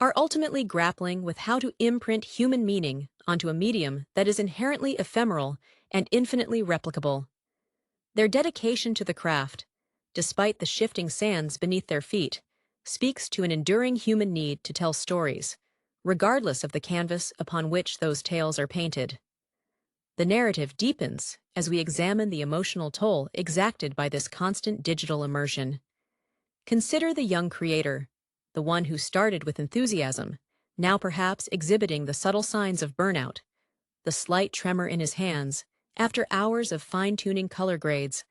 are ultimately grappling with how to imprint human meaning onto a medium that is inherently ephemeral and infinitely replicable. Their dedication to the craft, despite the shifting sands beneath their feet, speaks to an enduring human need to tell stories, regardless of the canvas upon which those tales are painted. The narrative deepens as we examine the emotional toll exacted by this constant digital immersion. Consider the young creator, the one who started with enthusiasm, now perhaps exhibiting the subtle signs of burnout, the slight tremor in his hands after hours of fine-tuning color grades,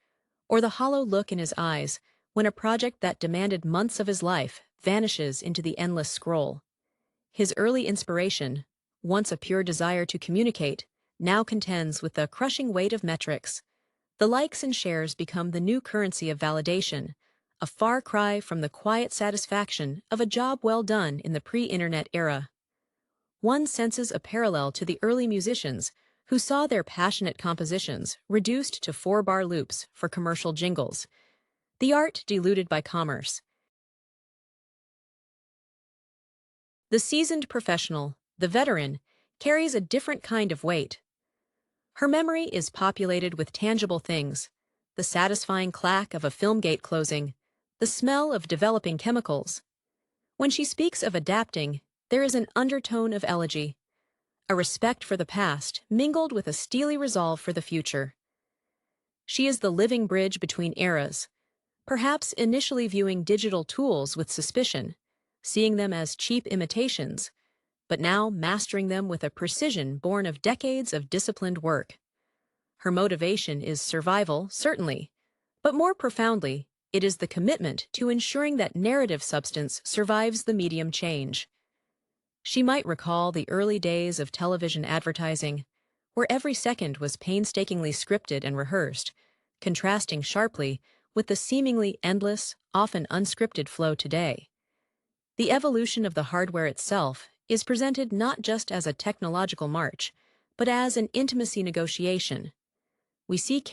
or the hollow look in his eyes when a project that demanded months of his life vanishes into the endless scroll. His early inspiration, once a pure desire to communicate, now contends with the crushing weight of metrics. The likes and shares become the new currency of validation, a far cry from the quiet satisfaction of a job well done in the pre-internet era. One senses a parallel to the early musicians who saw their passionate compositions reduced to 4-bar loops for commercial jingles, the art diluted by commerce. The seasoned professional, the veteran, carries a different kind of weight. Her memory is populated with tangible things: the satisfying clack of a film gate closing, the smell of developing chemicals. When she speaks of adapting, there is an undertone of elegy, a respect for the past mingled with a steely resolve for the future. She is the living bridge between eras, perhaps initially viewing digital tools with suspicion, seeing them as cheap imitations, but now mastering them with a precision born of decades of disciplined work. Her motivation is survival, certainly, but more profoundly, it is the commitment to ensuring that narrative substance survives the medium change. She might recall the early days of television advertising, where every second was painstakingly scripted and rehearsed, contrasting sharply with the seemingly endless, often unscripted flow today. The evolution of the hardware itself is presented not just as a technological march, but as an intimacy negotiation. We see